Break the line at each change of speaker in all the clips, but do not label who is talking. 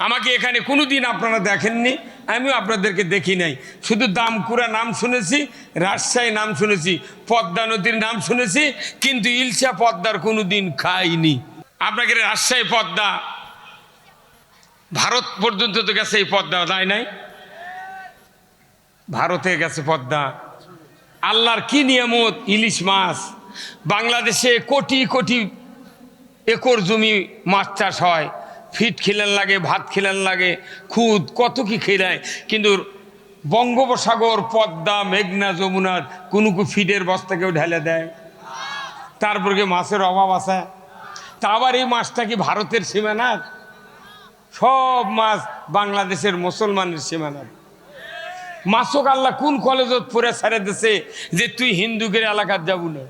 আমাকে এখানে কোনোদিন আপনারা দেখেননি, আমিও আপনাদেরকে দেখি নাই। শুধু দামকুড়া নাম শুনেছি, রাজশাহী নাম শুনেছি, পদ্মা নদীর নাম শুনেছি, কিন্তু ইলশা পদ্মার কোনোদিন খাইনি। আপনাকে রাজশাহী পদ্মা ভারত পর্যন্ত তো গেছে, এই পদ্মা তাই নাই? ভারতে গেছে পদ্মা। আল্লাহর কি নিয়ামত! ইলিশ মাছ। বাংলাদেশে কোটি কোটি একর জমি মাছ চাষ হয়, ফিট খিলান লাগে, ভাত খিলান লাগে, খুদ কত কি খিলায়, কিন্তু বঙ্গোপসাগর, পদ্মা, মেঘনা, যমুনার কোনো ফিডের বস্তা কেউ ঢেলে দেয়? তারপর কি মাছের অভাব আছে? তা আবার এই মাছটা কি ভারতের সীমানার? সব মাছ বাংলাদেশের মুসলমানের সীমানার। মাছক আল্লাহ কোন কলেজত পড়ে ছেড়ে দিছে যে তুই হিন্দুকের এলাকার যাবো না?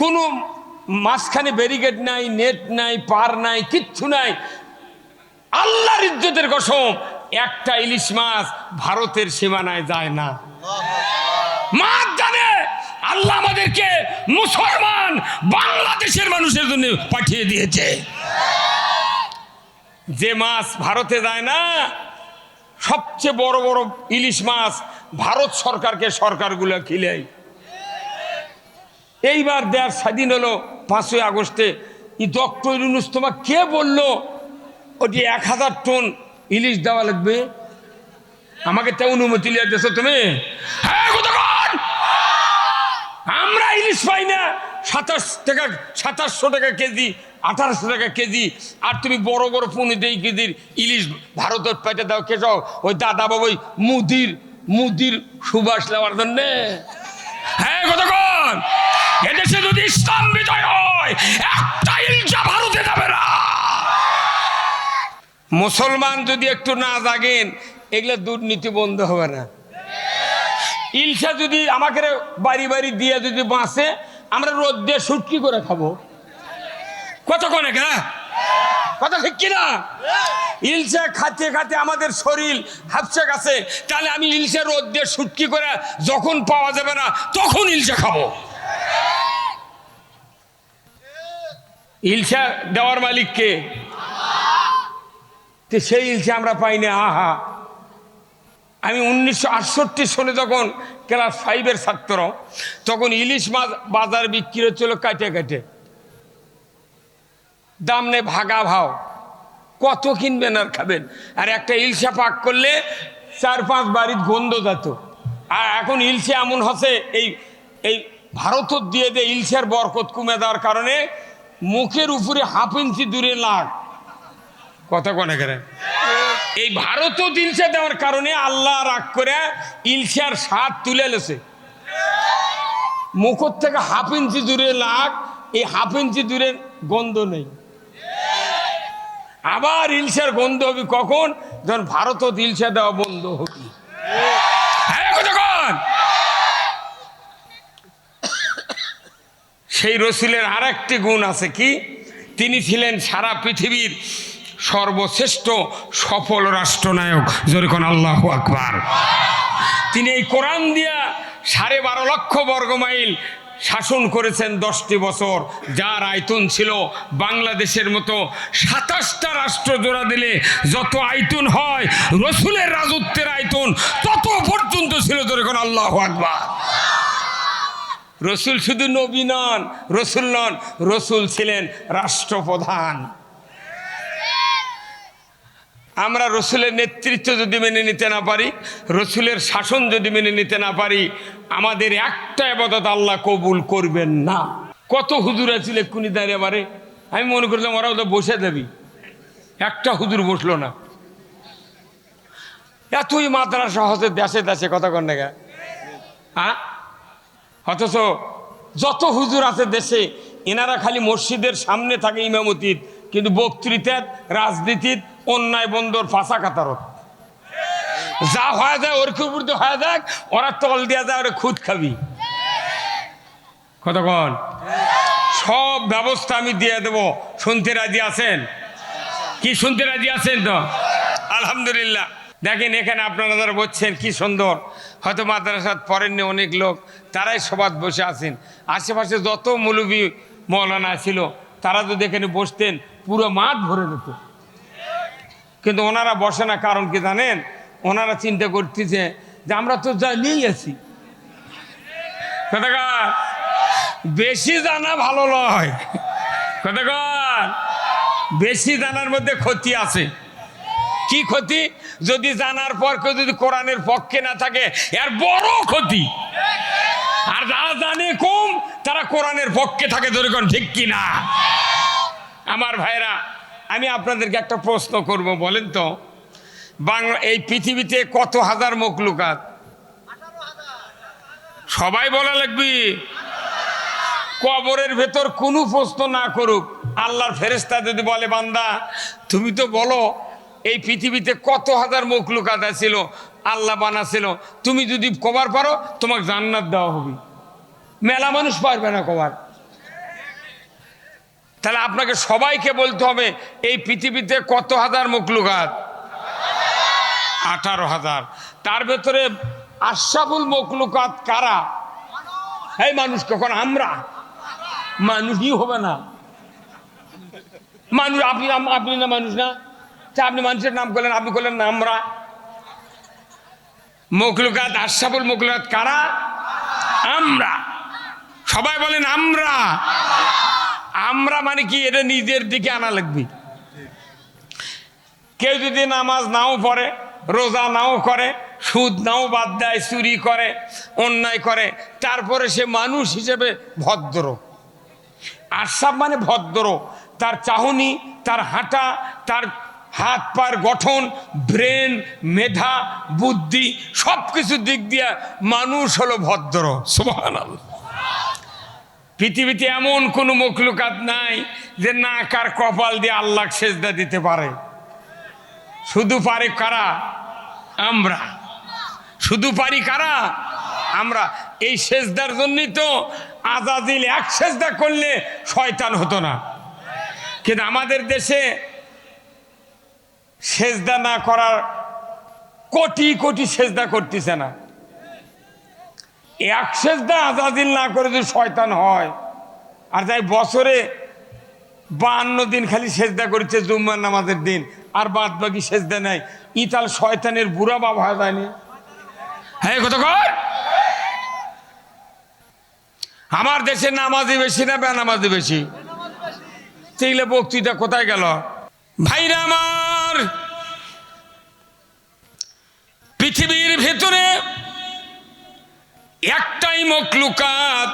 কোনো মাঝখানে ব্যারিকেড নাই, নেট নাই, পার নাই, কিচ্ছু নাই। আল্লাহর ইজ্জতের কসম, একটা ইলিশ মাছ ভারতের সীমানায় যায় না। মাছ জানে আল্লাহ আমাদেরকে মুসলমান বাংলাদেশের মানুষের জন্য পাঠিয়ে দিয়েছে। যে মাছ ভারতে যায় না, সবচেয়ে বড় বড় ইলিশ মাছ ভারত সরকারকে সরকারগুলো খিলায়। এইবার দেশ স্বাধীন হলো 5ই আগস্টে, ডক্টর ইউনূস তোমাকে কে বললো ওটি 1000 টন ইলিশ দেওয়া লাগবে? আমাকে তো অনুমতি লিয়ে দিয়েছো তুমি? হ্যাঁ, আমরা ইলিশ পাই না 2700 টাকা কেজি, 1800 টাকা কেজি, আর তুমি বড় বড় 15 কেজির ইলিশ ভারতের পেটে দাও। কে যাও? ওই দাদা বাবুই মুদির সুবাস নেওয়ার জন্যে। হ্যাঁ, কতক্ষণ এদেশে যদি ইসলাম বিজয় হয়, একটা ইলশা ভারতে যাবে না। মুসলমান যদি একটু না জাগেন, এগুলো দুর্নীতি বন্ধ হবে না। ইলশা যদি আমাকে বাড়ি বাড়ি দিয়ে যদি বাঁচে, আমরা রোদ দিয়ে শুটকি করে খাবো। কতক্ষণ কথা ঠিক কিনা? ইলশা খাতে খাতে আমাদের শরীর হাফসে গেছে, তাহলে আমি ইলশা রোদ দিয়ে শুটকি করে যখন পাওয়া যাবে না তখন ইলশা খাবো। ইলশা দেওয়ার মালিক কে? সেই ইলশা আমরা পাই না। আহা, আমি 1968 সালে যখন ক্লাস 5-এর ছাত্র, তখন ইলিশ মাছ বাজার বিক্রি হচ্ছিল কাটে কাটে, দাম নেই ভাগা ভাও। কত কিনবেন আর খাবেন? আর একটা ইলশা পাক করলে 4-5 বাড়ির গন্ধ যেত। আর এখন ইলশা এমন হচ্ছে, এই ভারত দিয়ে ইলশার বরকত কমে দেওয়ার কারণে মুখের উপরে 1/2 ইঞ্চি দূরে লাগ। কথা কনে করেন? এই ভারত ইলশা দেওয়ার কারণে আল্লাহ রাগ করে ইলশার স্বাদ তুলে লেছে। মুখর থেকে 1/2 ইঞ্চি দূরে লাগ, এই 1/2 ইঞ্চি দূরে গন্ধ নেই। আবার ইলশার গন্ধ হবে কখন? যখন ভারত ইলশা দেওয়া বন্ধ হবে। সেই রসুলের আর একটি গুণ আছে, কি? তিনি ছিলেন সারা পৃথিবীর সর্বশ্রেষ্ঠ সফল রাষ্ট্রনায়ক। যেরকম আল্লাহু আকবার। তিনি এই কোরআন দিয়া 12.5 লক্ষ বর্গমাইল শাসন করেছেন 10টি বছর, যার আয়তন ছিল বাংলাদেশের মতো 27টা রাষ্ট্র জোড়া দিলে যত আয়তন হয়, রসুলের রাজত্বের আয়তন তত পর্যন্ত ছিল। যেরকম আল্লাহু আকবার। রসুল শুধু নবী নন, রসুল ছিলেন রাষ্ট্রপ্রধান। আমরা রসুলের নেতৃত্ব যদি মেনে নিতে না পারি, রসুলের শাসন যদি মেনে নিতে না পারি, আমাদের একটা ইবাদত আল্লাহ কবুল করবেন না। কত হুজুর আছিল এক্ষুনি দাঁড়িয়ে বারে, আমি মনে করলাম ওরা ওদের বসে দেবি, একটা হুজুর বসলো না। এতই মাদ্রাসা হচ্ছে দেশে দেশে, কথা কন না? হ্যাঁ, অথচ যত হুজুর আছে দেশে, এনারা খালি মসজিদের সামনে থাকে ইমামতির, কিন্তু বক্তৃতার, রাজনীতির, অন্যায় বন্দর, ফাঁসা কাতারত যা হয়ে যায় ওর উপর দিয়ে হয়ে যাক, ওরা তল দেওয়া যায়, ওরা খুদ খাবি। কতক্ষণ? সব ব্যবস্থা আমি দিয়ে দেবো। শুনতে রাজি আছেন? কি শুনতে রাজি আছেন তো? আলহামদুলিল্লাহ। দেখেন এখানে আপনারা যারা বলছেন কি সুন্দর, হয়তো মাদ্রাসাত পড়েননি অনেক লোক, তারাই সবাত বসে আছেন। আশেপাশে যত মৌলবী মৌলানা ছিল তারা যদি এখানে বসতেন পুরো মাঠ ভরে যেত, কিন্তু ওনারা বসে না। কারণ কি জানেন? ওনারা চিন্তা করতেছে যে আমরা তো জানিয়েই আছি। কথাকার বেশি জানা ভালো নয়, কথাকার বেশি জানার মধ্যে ক্ষতি আছে। কি ক্ষতি? যদি জানার পর কেউ যদি কোরআনের পক্ষে না থাকে এর বড় ক্ষতি। আর যারা জানে কম তারা কোরআনের পক্ষে থাকে, ধরে কোন ঠিক কিনা? আমার ভাইরা, আমি আপনাদেরকে একটা প্রশ্ন করব, বলেন তো বাংলা এই পৃথিবীতে কত হাজার মখলুকাত? সবাই বলা লাগবে। কবরের ভেতর কোনো প্রশ্ন না করুক, আল্লাহর ফেরেশতা যদি বলে বান্দা তুমি তো বলো এই পৃথিবীতে কত হাজার মখলুকাত ছিল, আল্লাহ বানাছিল, তুমি যদি কবার পারো তোমাকে জান্নাত দেওয়া হবে। মেলা মানুষ পারবে না কবার। তাহলে আপনাকে সবাইকে বলতে হবে এই পৃথিবীতে কত হাজার মখলুকাত? 18,000। তার ভেতরে আশরাফুল মখলুকাত কারা? এই মানুষ। কখন? আমরা। মানুষই হবে না মানুষ। আপনি না মানুষ না? আপনি মানুষের নাম করলেন, আপনি করলেন না আমরা। মখলুকাত আশরাফুল মখলুকাত কারা? আমরা। সবাই বলেন আমরা। আমরা মানে কি? এটা নিজের দিকে আনা লাগবে। কেউ যদি নামাজ নাও পড়ে, রোজা নাও করে, সুদ নাও বাদ দেয়, চুরি করে, অন্যায় করে, তারপরে সে মানুষ হিসেবে ভদ্র। আশরাফ মানে ভদ্র। তার চাহনি, তার হাঁটা, তার হাত পায়ের গঠন, ব্রেন, মেধা, বুদ্ধি, সব কিছুর দিক দিয়ে মানুষ হলো ভদ্র। সুবহানাল্লাহ। পৃথিবীতে এমন কোনো মখলুকাত নাই যে নাক আর কপাল দিয়ে আল্লাহকে সেজদা দিতে পারে। শুধু পারে কারা? আমরা। শুধু পারি কারা? আমরা। এই সেজদার জন্যই তো আজাজিল এক সেজদা করলে শয়তান হতো না। কিন্তু আমাদের দেশে সেজদা না করার কোটি কোটি সেজদা করতেছে না। এক সেজদা আজাজিল না করে যদি শয়তান হয়, আর যাই বছরে 52 দিন খালি সেজদা করেছে জুম্মার নামাজের দিন, আর বাদ বাকি সেজদা নাই, ইতাল শয়তানের বুড়া বাবা হয়ে যায়নি? হ্যাঁ কত কর? আমার দেশে নামাজি বেশি না বেনামাজি বেশি? তাইলে বক্তৃতা কোথায় গেল? ভাইরা আমার, পৃথিবীর ভেতরে একটাই মখলুকাত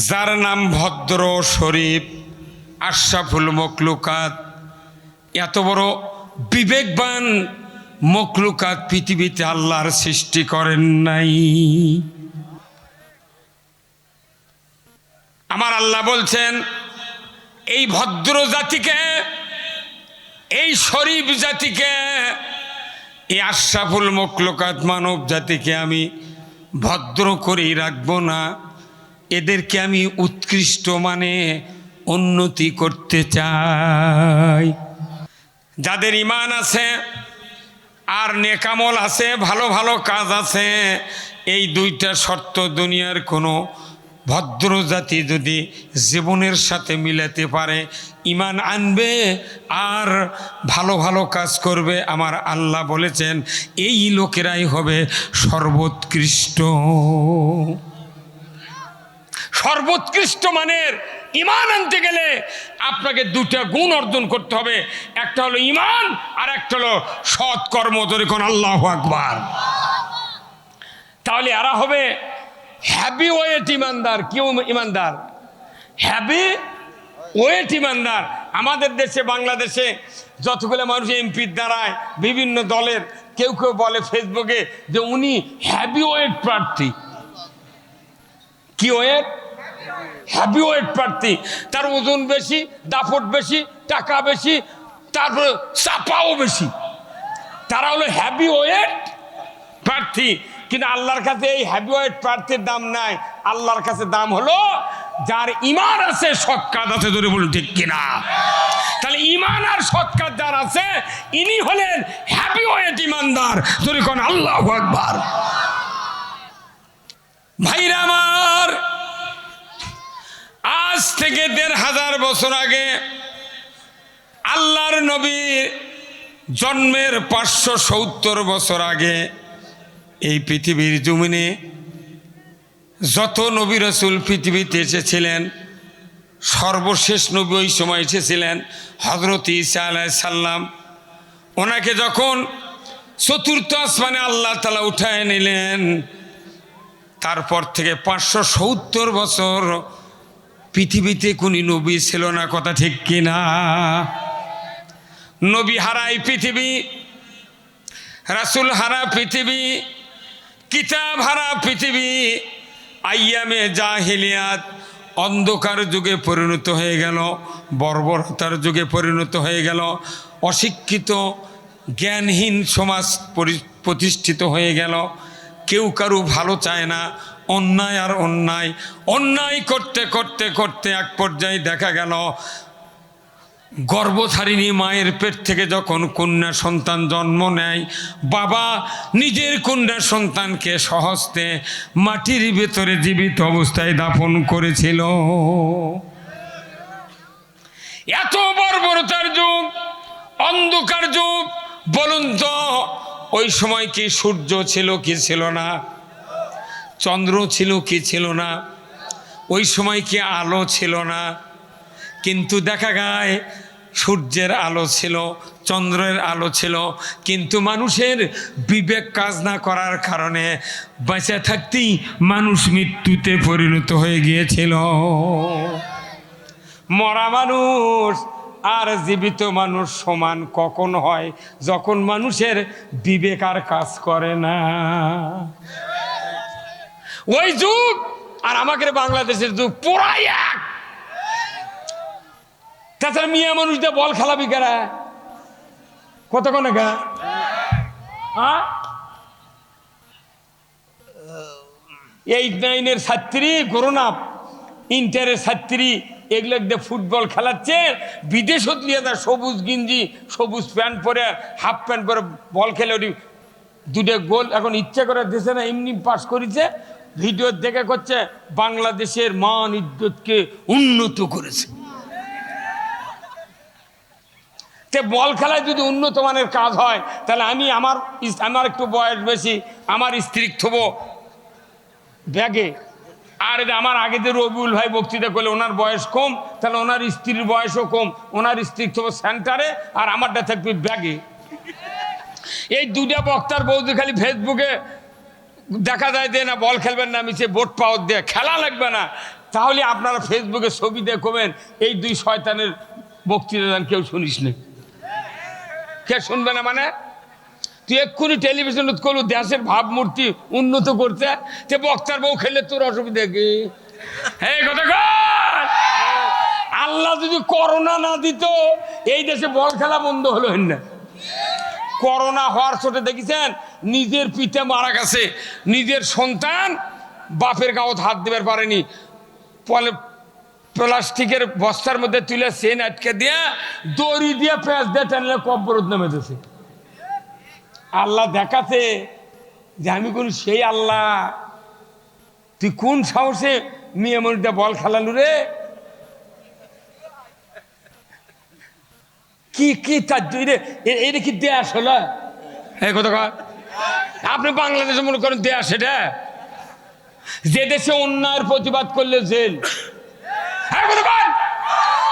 যার নাম ভদ্র শরীফ, আশরাফুল মখলুকাত। এত বড় বিবেকবান মখলুকাত পৃথিবীতে আল্লাহর সৃষ্টি করেন নাই। আমার আল্লাহ বলছেন এই ভদ্র জাতিকে, এই শরীফ জাতিকে, এই আশরাফুল মখলুকাত মানব জাতিকে আমি ভদ্র করেই রাখবো না, এদেরকে আমি উৎকৃষ্ট মানে উন্নতি করতে চাই। যাদের ঈমান আছে আর নেকামল আছে, ভালো ভালো কাজ আছে, এই দুইটা শর্ত দুনিয়ার কোনো ভদ্র জাতি যদি জীবনের সাথে মিলাতে পারে, ঈমান আনবে আর ভালো ভালো কাজ করবে, আমার আল্লাহ বলেছেন এই লোকেরাই হবে সর্বোৎকৃষ্ট। সর্বোৎকৃষ্ট মানের ঈমান আনতে গেলে আপনাকে দুটা গুণ অর্জন করতে হবে। একটা হলো ঈমান, আর একটা হলো সৎ কর্ম। ধরে কোন আল্লাহু আকবার। তাহলে এরা হবে হ্যাভি ওয়েট ইমানদার। কেউ ইমানদার হ্যাভি ওয়েট ইমানদার। আমাদের দেশে বাংলাদেশে যতগুলো মানুষ এমপির দ্বারায় বিভিন্ন দলের, কেউ কেউ বলে ফেসবুকে যে উনি হ্যাভি ওয়েট প্রার্থী। কি ওয়েট? হ্যাভি ওয়েট প্রার্থী। তার ওজন বেশি, দাপট বেশি, টাকা বেশি, তারপরে চাপাও বেশি। তারা হলো হ্যাভি ওয়েট প্রার্থী। কিন্তু আল্লাহর কাছে এই হ্যাভি ওয়েট প্রার্থীর দাম নাই। আল্লাহর কাছে দাম হলো যার ঈমান আছে, সৎ কাজ আছে। ধরে বলুন ঠিক কিনা? তাহলে ঈমান আর সৎ কাজ যার আছে, ইনি হলেন হ্যাভি ওয়েট ঈমানদার। ধরে কোন আল্লাহু আকবার। ভাইরা আমার, আজ থেকে ১,৫০০ বছর আগে আল্লাহর নবী জন্মের ৫৭০ বছর আগে এই পৃথিবীর জমিনে যত নবী রাসূল পৃথিবীতে এসেছিলেন, সর্বশেষ নবী ওই সময় এসেছিলেন হযরত ঈসা আলাইহিস সালাম। ওনাকে যখন চতুর্থ আসমানে আল্লাহ তাআলা উঠায় নিলেন, তারপর থেকে ৫৭০ বছর পৃথিবীতে কোনো নবী ছিল না। কথা ঠিক কিনা? নবী হারাই পৃথিবী, রাসূল হারা পৃথিবী, কিতাব হারা পৃথিবী, আইয়ামে জাহিলিয়াত অন্ধকার যুগে পরিণত হয়ে গেল, বর্বরতার যুগে পরিণত হয়ে গেল, অশিক্ষিত জ্ঞানহীন সমাজ প্রতিষ্ঠিত হয়ে গেল। কেউ কারু ভালো চায় না, অন্যায় আর অন্যায়, অন্যায় করতে করতে করতে এক পর্যায়ে দেখা গেল গর্ভধারিণী মায়ের পেট থেকে যখন কন্যা সন্তান জন্ম নেয়, বাবা নিজের কন্যা সন্তানকে স্বহস্তে মাটির ভেতরে জীবিত অবস্থায় দাফন করেছিল। এত বর্বরতার যুগ, অন্ধকার যুগ। বলুন তো ওই সময় কি সূর্য ছিল কি ছিল না? চন্দ্র ছিল কি ছিল না? ওই সময় কি আলো ছিল না? কিন্তু দেখা যায় সূর্যের আলো ছিল, চন্দ্রের আলো ছিল, কিন্তু মানুষের বিবেক কাজ না করার কারণে বেঁচে থাকতেই মানুষ মৃত্যুতে পরিণত হয়ে গিয়েছিল। মরা মানুষ আর জীবিত মানুষ সমান কখন হয়? যখন মানুষের বিবেক আর কাজ করে না। ওই যুগ আর আমাদের বাংলাদেশের যুগ পুরাই এক। তাছাড়া মিয়া মানুষদের বল খেলাবি কারা? কতক্ষণ গা 8-9 ছাত্রী, গ্রোনাপ ইন্টারের ছাত্রী, এগুলো ফুটবল খেলাচ্ছে, বিদেশত নিয়ে তার সবুজ গিঞ্জি সবুজ প্যান্ট পরে হাফ প্যান্ট পরে বল খেলে ওটি 2টা গোল এখন ইচ্ছা করে দিয়েছে না, এমনি পাস করেছে। ভিডিও দেখে করছে বাংলাদেশের মান ইজ্জতকে উন্নত করেছে। বল খেলায় যদি উন্নত মানের কাজ হয় তাহলে আমি আমার একটু বয়স বেশি, আমার স্ত্রী থবো ব্যাগে, আর আমার আগে যে রবিউল ভাই বক্তৃতা করলে ওনার বয়স কম, তাহলে ওনার স্ত্রীর বয়সও কম, ওনার স্ত্রী থবো সেন্টারে আর আমারটা থাকবে ব্যাগে। এই 2টা বক্তার বৌদি খালি ফেসবুকে দেখা যায় যে না বল খেলবেন না, আমি সে ভোট পাওয়ার দিয়ে খেলা লাগবে না, তাহলে আপনারা ফেসবুকে ছবি দিয়ে কবেন এই 2 শয়তানের বক্তৃতা দেন, কেউ শুনিস না। কে শুনবে না মানে? তুই এক্ষুনি টেলিভিশন করলু দেশের ভাবমূর্তি উন্নত করতে, তে বক্তার বউ খেললে তোর অসুবিধা কি? এই কথা আল্লাহ যদি করোনা না দিত এই দেশে বল খেলা বন্ধ হলো না। করোনা হওয়ার ছোটে দেখেছেন নিজের পিতা মারা গেছে, নিজের সন্তান বাপের গাঁত হাত দিবার পারেনি, ফলে প্লাস্টিকের বস্তার মধ্যে তুলে চেন আটকে দিয়ে দড়ি দিয়ে পেঁচ দিয়ে টানলে কব্বরত নেমে দিয়েছে। আল্লাহ দেখাতে যে আমি কোন সেই আল্লাহ, তুই কোন সাহসে মেয়ে মনিটা বল খেলালু রে? কি কি তার এটা কি দেশ হলো? এই কথা আপনি বাংলাদেশে মনে করেন দেশ এটা? যে দেশে অন্যায়ের প্রতিবাদ করলে জেল,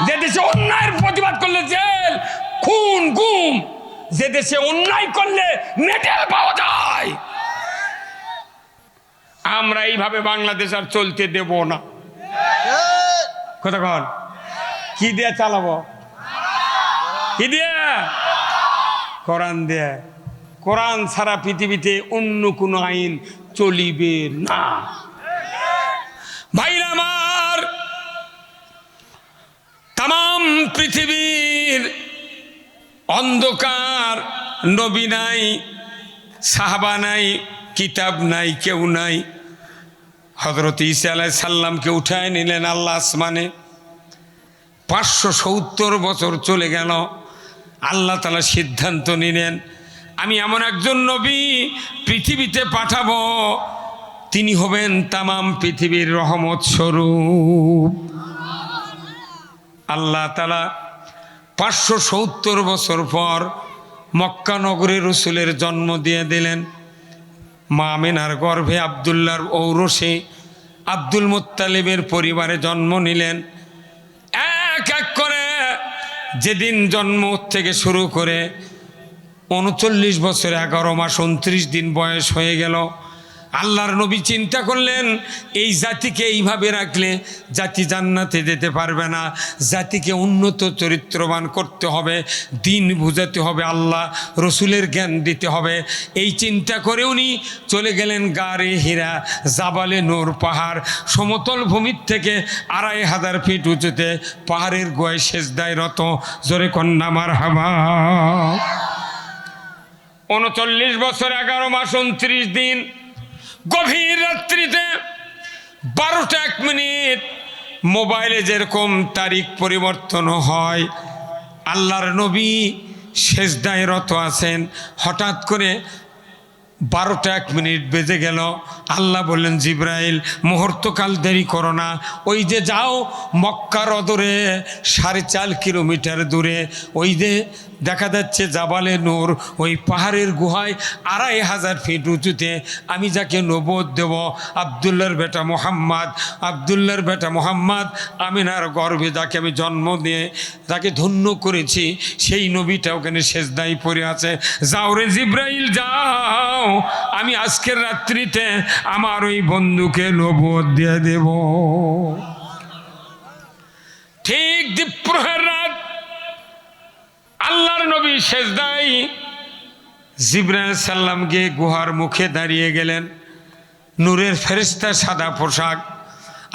যে দেশে অন্যায়ের প্রতিবাদ করলে জেল, খুন গুম, যে দেশে অন্যায় করলে মেডেল পাওয়া যায়। আমরা এইভাবে বাংলাদেশ আর চলতে দেব না। কথা কন কি দিয়ে চালাবো? কি দিয়ে? কোরআন দিয়ে। কোরআন ছাড়া পৃথিবীতে অন্য কোনো আইন চলিবে না। ভাইরা আমার, তাম পৃথিবীর অন্ধকার, নবী নাই, সাহাবা নাই, কিতাব নাই, কেউ নাই। হযরত ঈসা আলাইহিস সালামকে উঠায় নিলেন আল্লাহ আসমানে। 570 বছর চলে গেল, আল্লাহ তাআলা সিদ্ধান্ত নিলেন আমি এমন একজন নবী পৃথিবীতে পাঠাবো, তিনি হবেন তামাম পৃথিবীর রহমত স্বরূপ। আল্লাহ তাআলা 570 বছর পর মক্কা নগরে রসুলের জন্ম দিয়ে দিলেন। মা আমিনার গর্ভে আব্দুল্লাহর ঔরসে আব্দুল মুত্তালিবের পরিবারে জন্ম নিলেন। এক এক করে যেদিন জন্ম থেকে শুরু করে 39 বছর 11 মাস 29 দিন বয়স হয়ে গেল। আল্লাহর নবী চিন্তা করলেন, এই জাতিকে এইভাবে রাখলে জাতি জান্নাতে যেতে পারবে না, জাতিকে উন্নত চরিত্রবান করতে হবে, দিন বুঝাতে হবে, আল্লাহ রসুলের জ্ঞান দিতে হবে। এই চিন্তা করে উনি চলে গেলেন গারে হীরা, জাবালে নূর পাহাড়, সমতল ভূমির থেকে 2500 ফিট উঁচুতে পাহাড়ের গোয়ায় সেজদায় রত। জোরে কন্যা মারহাবা। 39 বছর 11 মাস 29 দিন গভীর রাত্রিতে 12টা 1 মিনিট মোবাইলে যেরকম তারিখ পরিবর্তন হয়, আল্লাহর নবী সেজদায় রত আছেন। হঠাৎ করে 12টা 1 মিনিট বেজে গেল। আল্লাহ বললেন, জিব্রাইল মুহূর্তকাল দেরি করো না, ওই যে যাও মক্কার অদূরে 4.5 কিলোমিটার দূরে ওই যে দেখা যাচ্ছে জাবালে নূর, ওই পাহাড়ের গুহায় 2500 ফিট উঁচুতে আমি যাকে নবুয়ত দেব, আব্দুল্লাহর বেটা মোহাম্মদ, আব্দুল্লাহর বেটা মোহাম্মদ আমিনার গর্ভে যাকে আমি জন্ম দিয়ে তাকে ধন্য করেছি, সেই নবীটা ওখানে সেজদায় পড়ে আছে। যাও রে জিব্রাইল যাও, আমি আজকের রাত্রিতে আমার ওই বন্ধুকে নবুয়ত দিয়ে দেব। ঠিক দ্বীপ্রহর রাত আল্লাহর নবী সেজদায়, জিবরাইল সাল্লাম গিয়ে গুহার মুখে দাঁড়িয়ে গেলেন। নূরের ফেরেশতা, সাদা পোশাক,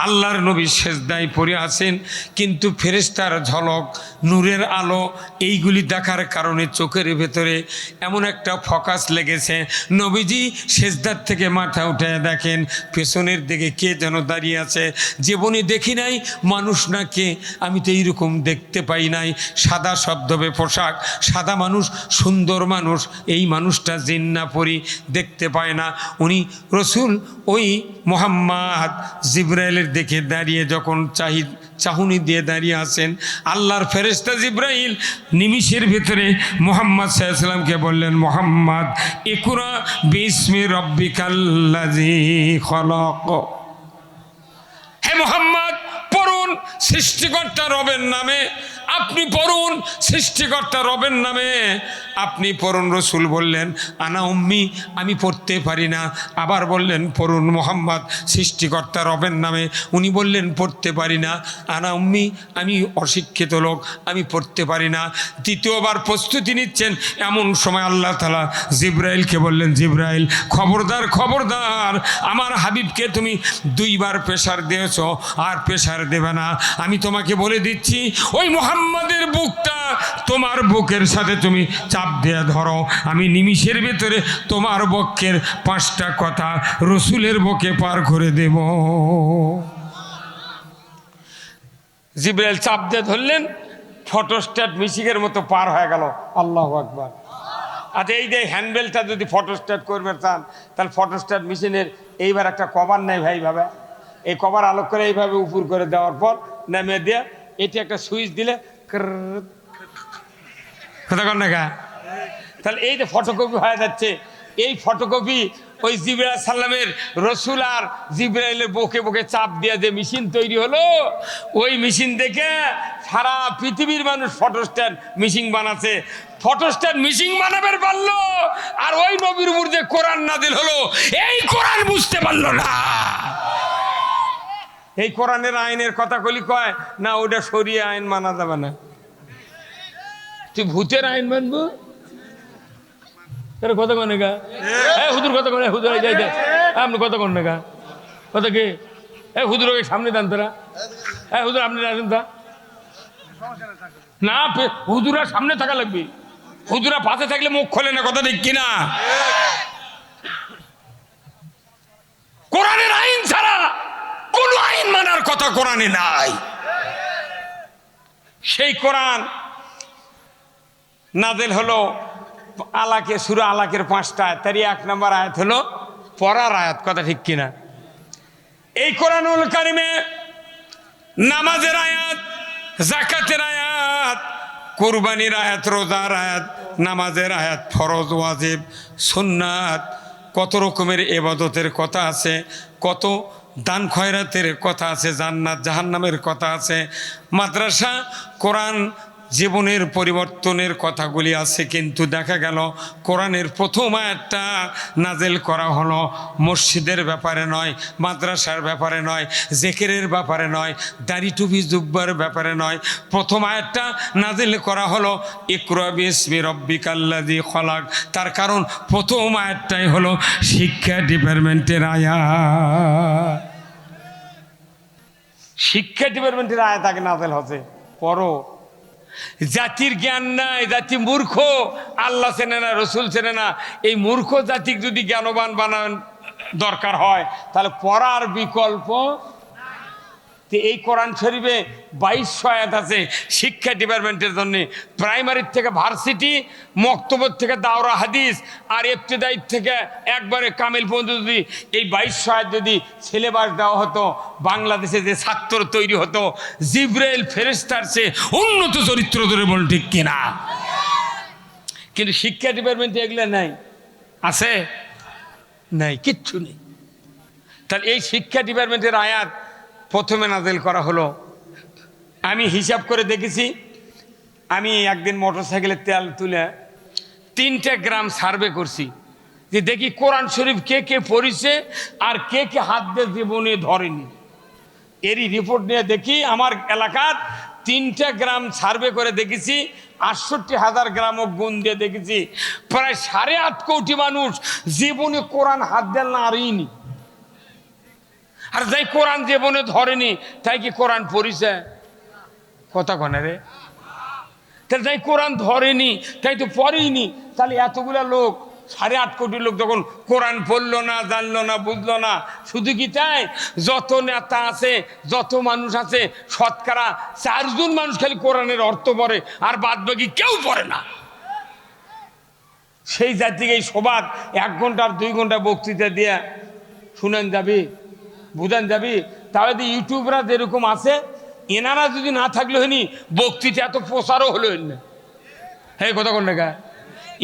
আল্লাহর নবী সেজদায় পড়ে আছেন, কিন্তু ফেরেশতার ঝলক, নূরের আলো এইগুলি দেখার কারণে চোখের ভেতরে এমন একটা ফোকাস লেগেছে। নবীজি সেজদার থেকে মাথা উঠে দেখেন পেছনের দিকে কে যেন দাঁড়িয়ে আছে। জীবনে দেখি নাই মানুষ না কে, আমি তো এইরকম দেখতে পাই নাই। সাদা শব্দবে পোশাক, সাদা মানুষ, সুন্দর মানুষ, এই মানুষটা জিন্না পরি দেখতে পায় না। উনি রসুল ওই মোহাম্মদ জিব্রাইলের দেখে দাঁড়িয়ে যখন চাহুনি দিয়ে দাঁড়িয়ে আছেন, আল্লাহর ফেরেশতা জিব্রাইল নিমিষের ভিতরে মুহাম্মদ সাল্লাল্লাহু আলাইহি ওয়াসাল্লামকে বললেন, মুহাম্মদ ইকরা বিসমি রাব্বিকাল্লাযী খলাক। হে মুহাম্মদ, পড়ুন সৃষ্টিকর্তা রবের নামে, আপনি পড়ুন সৃষ্টিকর্তা রবের নামে, আপনি পড়ুন। রসুল বললেন, আনা উম্মি, আমি পড়তে পারি না। আবার বললেন, পড়ুন মুহাম্মদ সৃষ্টিকর্তা রবের নামে। উনি বললেন, পড়তে পারি না। আনা উম্মি, আমি অশিক্ষিত লোক, আমি পড়তে পারি না। দ্বিতীয়বার প্রস্তুতি নিচ্ছেন, এমন সময় আল্লাহ তাআলা জিব্রাইলকে বললেন, জিব্রাইল খবরদার খবরদার, আমার হাবিবকে তুমি 2 বার প্রেসার দিয়েছ, আর প্রেসার দেবে না। আমি তোমাকে বলে দিচ্ছি, ওই মুহাম্মাদের বুকটা তোমার বুকের সাথে তুমি চাপ দিয়ে ধরো, আমি নিমিষের ভিতরে তোমার বক্ষের 5টা কথা রসুলের বুকে পার করে দেব। জিব্রাইল চাপ দিয়ে ধরলেন, ফটোস্ট্যাট মিশিংয়ের মতো পার হয়ে গেল। আল্লাহু আকবার। আচ্ছা, এই যে হ্যান্ডবেলটা যদি ফটোস্ট্যাট করবে চান, তাহলে ফটোস্ট্যাট মেশিনের এইবার একটা কভার নেই ভাই, ভাবে এই কভার আলোক করে এইভাবে উপর করে দেওয়ার পর নামিয়ে দিয়ে এটি একটা সুইচ দিলে কথা কন না, তাহলে এই যে ফটোকপি হয়ে যাচ্ছে। এই ফটোকপি ওই জিবরাইল সাল্লামের রসুল আর জিবরাইলের বুকে বুকে চাপ দিয়ে যে মেশিন তৈরি হলো, ওই মেশিন দেখে সারা পৃথিবীর মানুষ ফটোস্ট্যাট মেশিন বানাচ্ছে। ফটোস্ট্যাট মেশিন বানাবে পারলো, আর ওই নবীর উপর যে কোরআন নাজিল হলো, এই কোরআন বুঝতে পারলো না। এই কোরআনের আইনের কথা কলি কয় না, ওটা শরিয়া আইন মানা যাবে না। তুই ভূতের আইন মানবো কথা কন গা, হুদুর কথা কন, হুদুর যাই দে, আপনি কথা কন না গা, কথা কি হুদুর সামনে দেন তোরা, হুদুর আপনি আসেন তা না, হুদুরা সামনে থাকা লাগবে, হুদুরা পাশে থাকলে মুখ খোলে না, কথা ঠিক কিনা? কোরআনের আইন ছাড়া কোন আইন মানার কথা কোরআনে নাই। সেই কোরআন নাযিল হলো আলাকে, সূরা আলাকের 5টা আয়াত, তারই 1 নম্বর আয়াত হলো পড়ার আয়াত, কথা ঠিক কিনা? এই কোরআনুল কারিমে নামাজের আয়াত যাকাতের আয়াত, কুরবানির আয়াত, রোজার আয়াত, নামাজের আয়াত, ফরজ ওয়াজিব সুন্নাত, কত রকমের ইবাদতের কথা আছে, কত দান খয়রাতের কথা আছে, জান্নাত জাহান্নামের কথা আছে, মাদ্রাসা কোরআন জীবনের পরিবর্তনের কথাগুলি আছে। কিন্তু দেখা গেল কোরআনের প্রথম আয়াতটা নাজেল করা হলো মসজিদের ব্যাপারে নয়, মাদ্রাসার ব্যাপারে নয়, জিকিরের ব্যাপারে নয়, দাড়ি টুপি জুব্বার ব্যাপারে নয়। প্রথম আয়াতটা নাজেল করা হলো ইকরা বিসমি রব্বিকাল্লাযী খলাক। তার কারণ প্রথম আয়াতটাই হলো শিক্ষা ডিপার্টমেন্টের আয়াত। শিক্ষা ডিপার্টমেন্টের আয়াত আগে নাজেল হচ্ছে। পরও জাতির জ্ঞান নাই, জাতি মূর্খ, আল্লাহ চেনে না, রসুল চেনে না। এই মূর্খ জাতিক যদি জ্ঞানবান বানান দরকার হয় তাহলে পড়ার বিকল্প। এই কোরআন শরীফে 2200 আয়াত আছে শিক্ষা ডিপার্টমেন্টের জন্য। প্রাইমারির থেকে ভার্সিটি, মক্তবর থেকে দাওরা হাদিস, আর ইবতিদায়ী থেকে একবারে কামিল পর্যন্ত যদি এই 2200 আয়াত যদি সিলেবাস দেওয়া হতো, বাংলাদেশে যে ছাত্র তৈরি হতো জিবরাইল ফেরেশতার চেয়ে উন্নত চরিত্র ধরে, বল ঠিক কিনা? কিন্তু শিক্ষা ডিপার্টমেন্টে এগুলো নাই, আছে নাই, কিচ্ছু নেই। তাহলে এই শিক্ষা ডিপার্টমেন্টের আয়াত প্রথমে নাজেল করা হলো। আমি হিসাব করে দেখেছি, আমি একদিন মোটরসাইকেলের তেল তুলে 3টে গ্রাম সার্ভে করছি যে দেখি কোরআন শরীফ কে কে পড়িছে আর কে কে হাত দিয়ে জীবনে ধরেনি। এরই রিপোর্ট নিয়ে দেখি আমার এলাকার 3টে গ্রাম সার্ভে করে দেখেছি, 68,000 গ্রামও গুণ দিয়ে দেখেছি, প্রায় 8.5 কোটি মানুষ জীবনে কোরআন হাত দেন না আরইনি। আর যাই কোরআন জীবনে ধরেনি তাই কি কোরআন পড়িছে? কথা কনে রে। তাহলে যাই কোরআন ধরেনি তাই তো পড়েইনি। তাহলে এতগুলা লোক, 8.5 কোটি লোক যখন কোরআন পড়লো না, জানলো না, বুঝলো না, শুধু কি তাই? যত নেতা আছে, যত মানুষ আছে, শতকরা 4 জন মানুষ খালি কোরআনের অর্থ পড়ে, আর বাদ বাকি কেউ পড়ে না। সেই জাতিকে এই সবাদ 1 ঘন্টা আর 2 ঘন্টা বক্তৃতা দিয়ে শুনেন যাবি, বুঝান যাবি? তাহলে তো ইউটিউবরা যেরকম আছে, এনারা যদি না থাকলে হয়নি বক্তৃতা এত প্রচারও হলো না। হ্যাঁ, কথা কোন দেখা?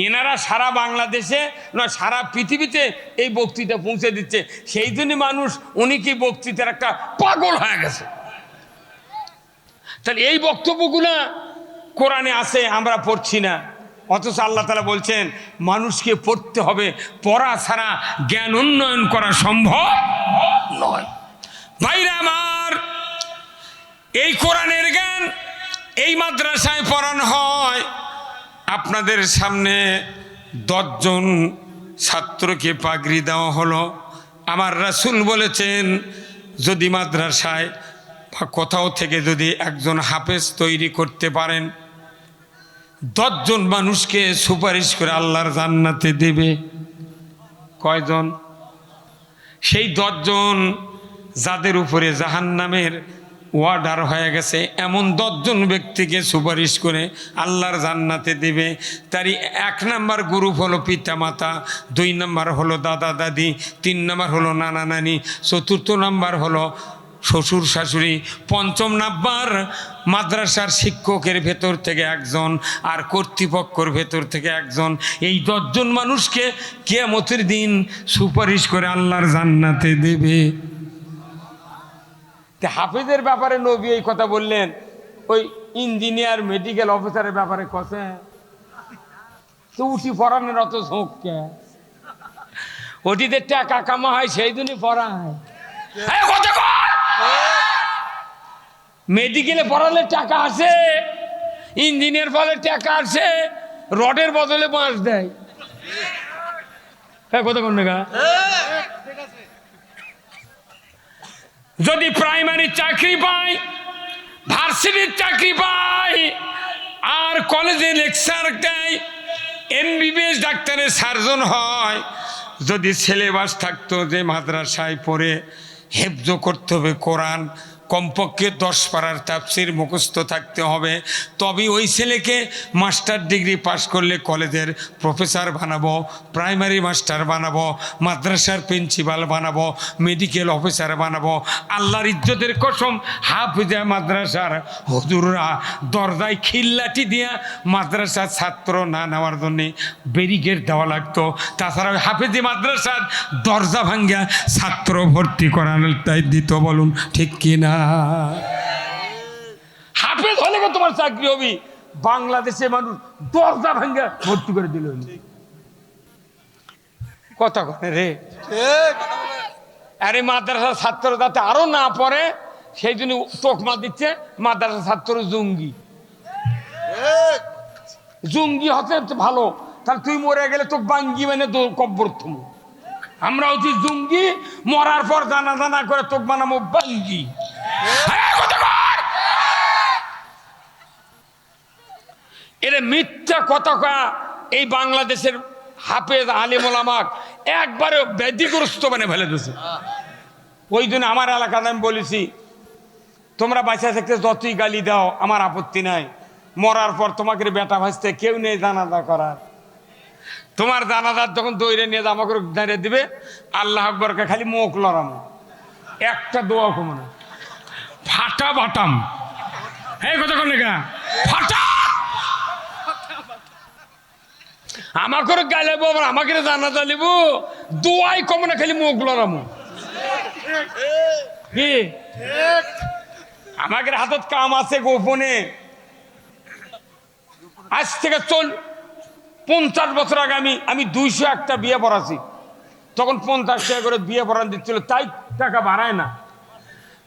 এনারা সারা বাংলাদেশে নয়, সারা পৃথিবীতে এই বক্তৃতা পৌঁছে দিচ্ছে। সেই জন্য মানুষ উনি কি বক্তৃতার একটা পাগল হয়ে গেছে। তাহলে এই বক্তব্যগুলো কোরআনে আছে, আমরা পড়ছি না। অথচ আল্লাহ তাআলা বলছেন মানুষকে পড়তে হবে, পড়া ছাড়া জ্ঞান উন্নয়ন করা সম্ভব নয়। ভাইরা আমার, এই কোরআনের জ্ঞান এই মাদ্রাসায় পড়ানো হয়। আপনাদের সামনে 10 জন ছাত্রকে পাগড়ি দেওয়া হলো। আমার রাসূল বলেছেন যদি মাদ্রাসায় বা কোথাও থেকে যদি একজন হাফেজ তৈরি করতে পারেন, 10 জন মানুষকে সুপারিশ করে আল্লাহর জান্নাতে দেবে। কয়জন? সেই 10 জন যাদের উপরে জাহান্নামের ওয়ার্ডার হয়ে গেছে, এমন 10 জন ব্যক্তিকে সুপারিশ করে আল্লাহর জান্নাতে দেবে। তারই 1 নাম্বার গ্রুপ হলো পিতা মাতা, 2 নাম্বার হলো দাদা দাদি, 3 নাম্বার হলো নানা নানি, 4র্থ নাম্বার হলো শ্বশুর শাশুড়ি, 5ম নাম্বার মাদ্রাসার শিক্ষকের ভেতর থেকে একজন, আর কর্তৃপক্ষের ভেতর থেকে একজন। এই 10 জন মানুষকে কিয়ামতের দিন সুপারিশ করে আল্লাহর জান্নাতে দেবে। হাফেজের ব্যাপারে নবী এই কথা বললেন, ওই ইঞ্জিনিয়ার মেডিকেল অফিসারের ব্যাপারে কছে তো উঠি পড়ানোর অত ঝোঁক কে? ওটিতে টাকা কামা হয় সেই জন্যই পড়ায়। মেডিকেলে পড়ালে টাকা আসে, ইঞ্জিনিয়ার পড়ালে টাকা আসে, রডের বদলে বাঁশ দেয়। কথা কোন টাকা? যদি প্রাইমারি চাকরি পাই, ভার্সিটির চাকরি পাই, আর কলেজে লেকচার দেয়, MBBS ডাক্তারের সার্জন হয়, যদি সিলেবাস থাকতো যে মাদ্রাসায় পড়ে হেফজ করতে হবে কোরআন, কমপক্ষে 10 পারার তাফসির মুখস্থ থাকতে হবে, তবে ওই ছেলেকে মাস্টার ডিগ্রি পাশ করলে কলেজের প্রফেসর বানাবো, প্রাইমারি মাস্টার বানাবো, মাদ্রাসার প্রিন্সিপাল বানাবো, মেডিকেল অফিসার বানাবো। আল্লাহর ইজ্জতের কসম, হাফিজা মাদ্রাসার হুজুররা দরজায় খিল্লাটি দিয়ে মাদ্রাসার ছাত্র না নেওয়ার জন্যে ব্যারিকেড দেওয়া লাগতো। তাছাড়া হাফিজি মাদ্রাসার দরজা ভাঙ্গা ছাত্র ভর্তি করানোর তাই দিত। বলুন ঠিক কিনা? হাফেজ হলে তোমার চাকরি হবে, বাংলাদেশে মানুষ দরজা ভাঙ্গা ভর্তি করে দিল। কথা কথা রে, আরে মাদ্রাসার ছাত্র যাতে আরো না পড়ে সেই জন্য তোকমা দিচ্ছে মাদ্রাসার ছাত্র জঙ্গি। জঙ্গি হতে ভালো, তাহলে তুই মরে গেলে তো বাঙ্গি মানে তো কব্বর থমু। আমরা হচ্ছি জঙ্গি, মরার পর দানা দানা করে তোক বানাবো বাঙ্গি। এর মিথ্যা কথা কয়া এই বাংলাদেশের হাফেজ আলিম ওলামাক একবারে ব্যাধিগ্রস্ত মানে ফেলে দিয়েছে। ওই জন্য আমার এলাকাতে আমি বলেছি, তোমরা বাঁচা থাকতে যতই গালি দাও আমার আপত্তি নাই, মরার পর তোমাকে বেটা ভাসতে কেউ নেই জানাজা করার। তোমার জানাজার যখন দৌড়ে নিয়ে আমাকে দাঁড়িয়ে দিবে, আল্লাহ আকবরকে খালি মুখ লড়ামো, একটা দোয়া কমো না, ফাটা বাটাম। হ্যাঁ কথা কোন লেখা ফাটা আমাকে গাইলেবো, আবার আমাকে জানাজা লিব, দোয়াই কমো না, খালি মুখ লড়ামো। কি আমাদের হাতত কাম আছে গোপনে। আজ থেকে 50 বছর আগে আমি 201টা বিয়ে পড়াছি, তখন 50 টাকা করে বিয়ে পড়ান দিচ্ছিল, তাই টাকা বাড়ায় না।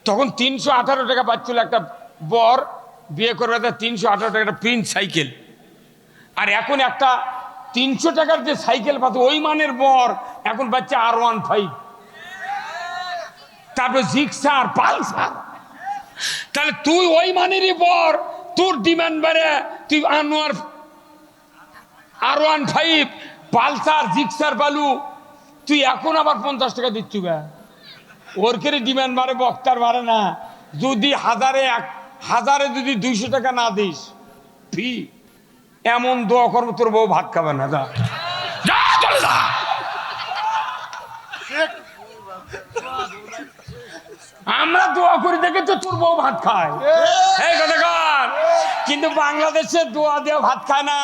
তখন 318 টাকা পাচ্ছিল একটা বর বিয়ে করবে, 318 টাকা একটা প্রিন্স সাইকেল। আর এখন একটা 300 টাকার যে সাইকেল পাচ্ছে ওই মানের বর এখন পাচ্ছে R15, তারপর জিক্সার, পালসার। তাহলে তুই ওই মানেরই বর, তোর ডিমান্ড বাড়ে, তুই আনোয়ার R15, পালসার, জিক্সার বালু, তুই এখন আবার 50 টাকা দিচ্ছু বে। ওর কেড়ে ডিমান্ড বাড়ে, বক্তার বাড়ে না। যদি হাজারে যদি 200 টাকা না দিস ফি, এমন দোয়া করবো তোর বউ ভাত খাবে না। যা যা চলে যা। আমরা দোয়া করি দেখে তো তোর বউ ভাত খায়, এই কথা কর। কিন্তু বাংলাদেশে দোয়া দিয়ে ভাত খায় না,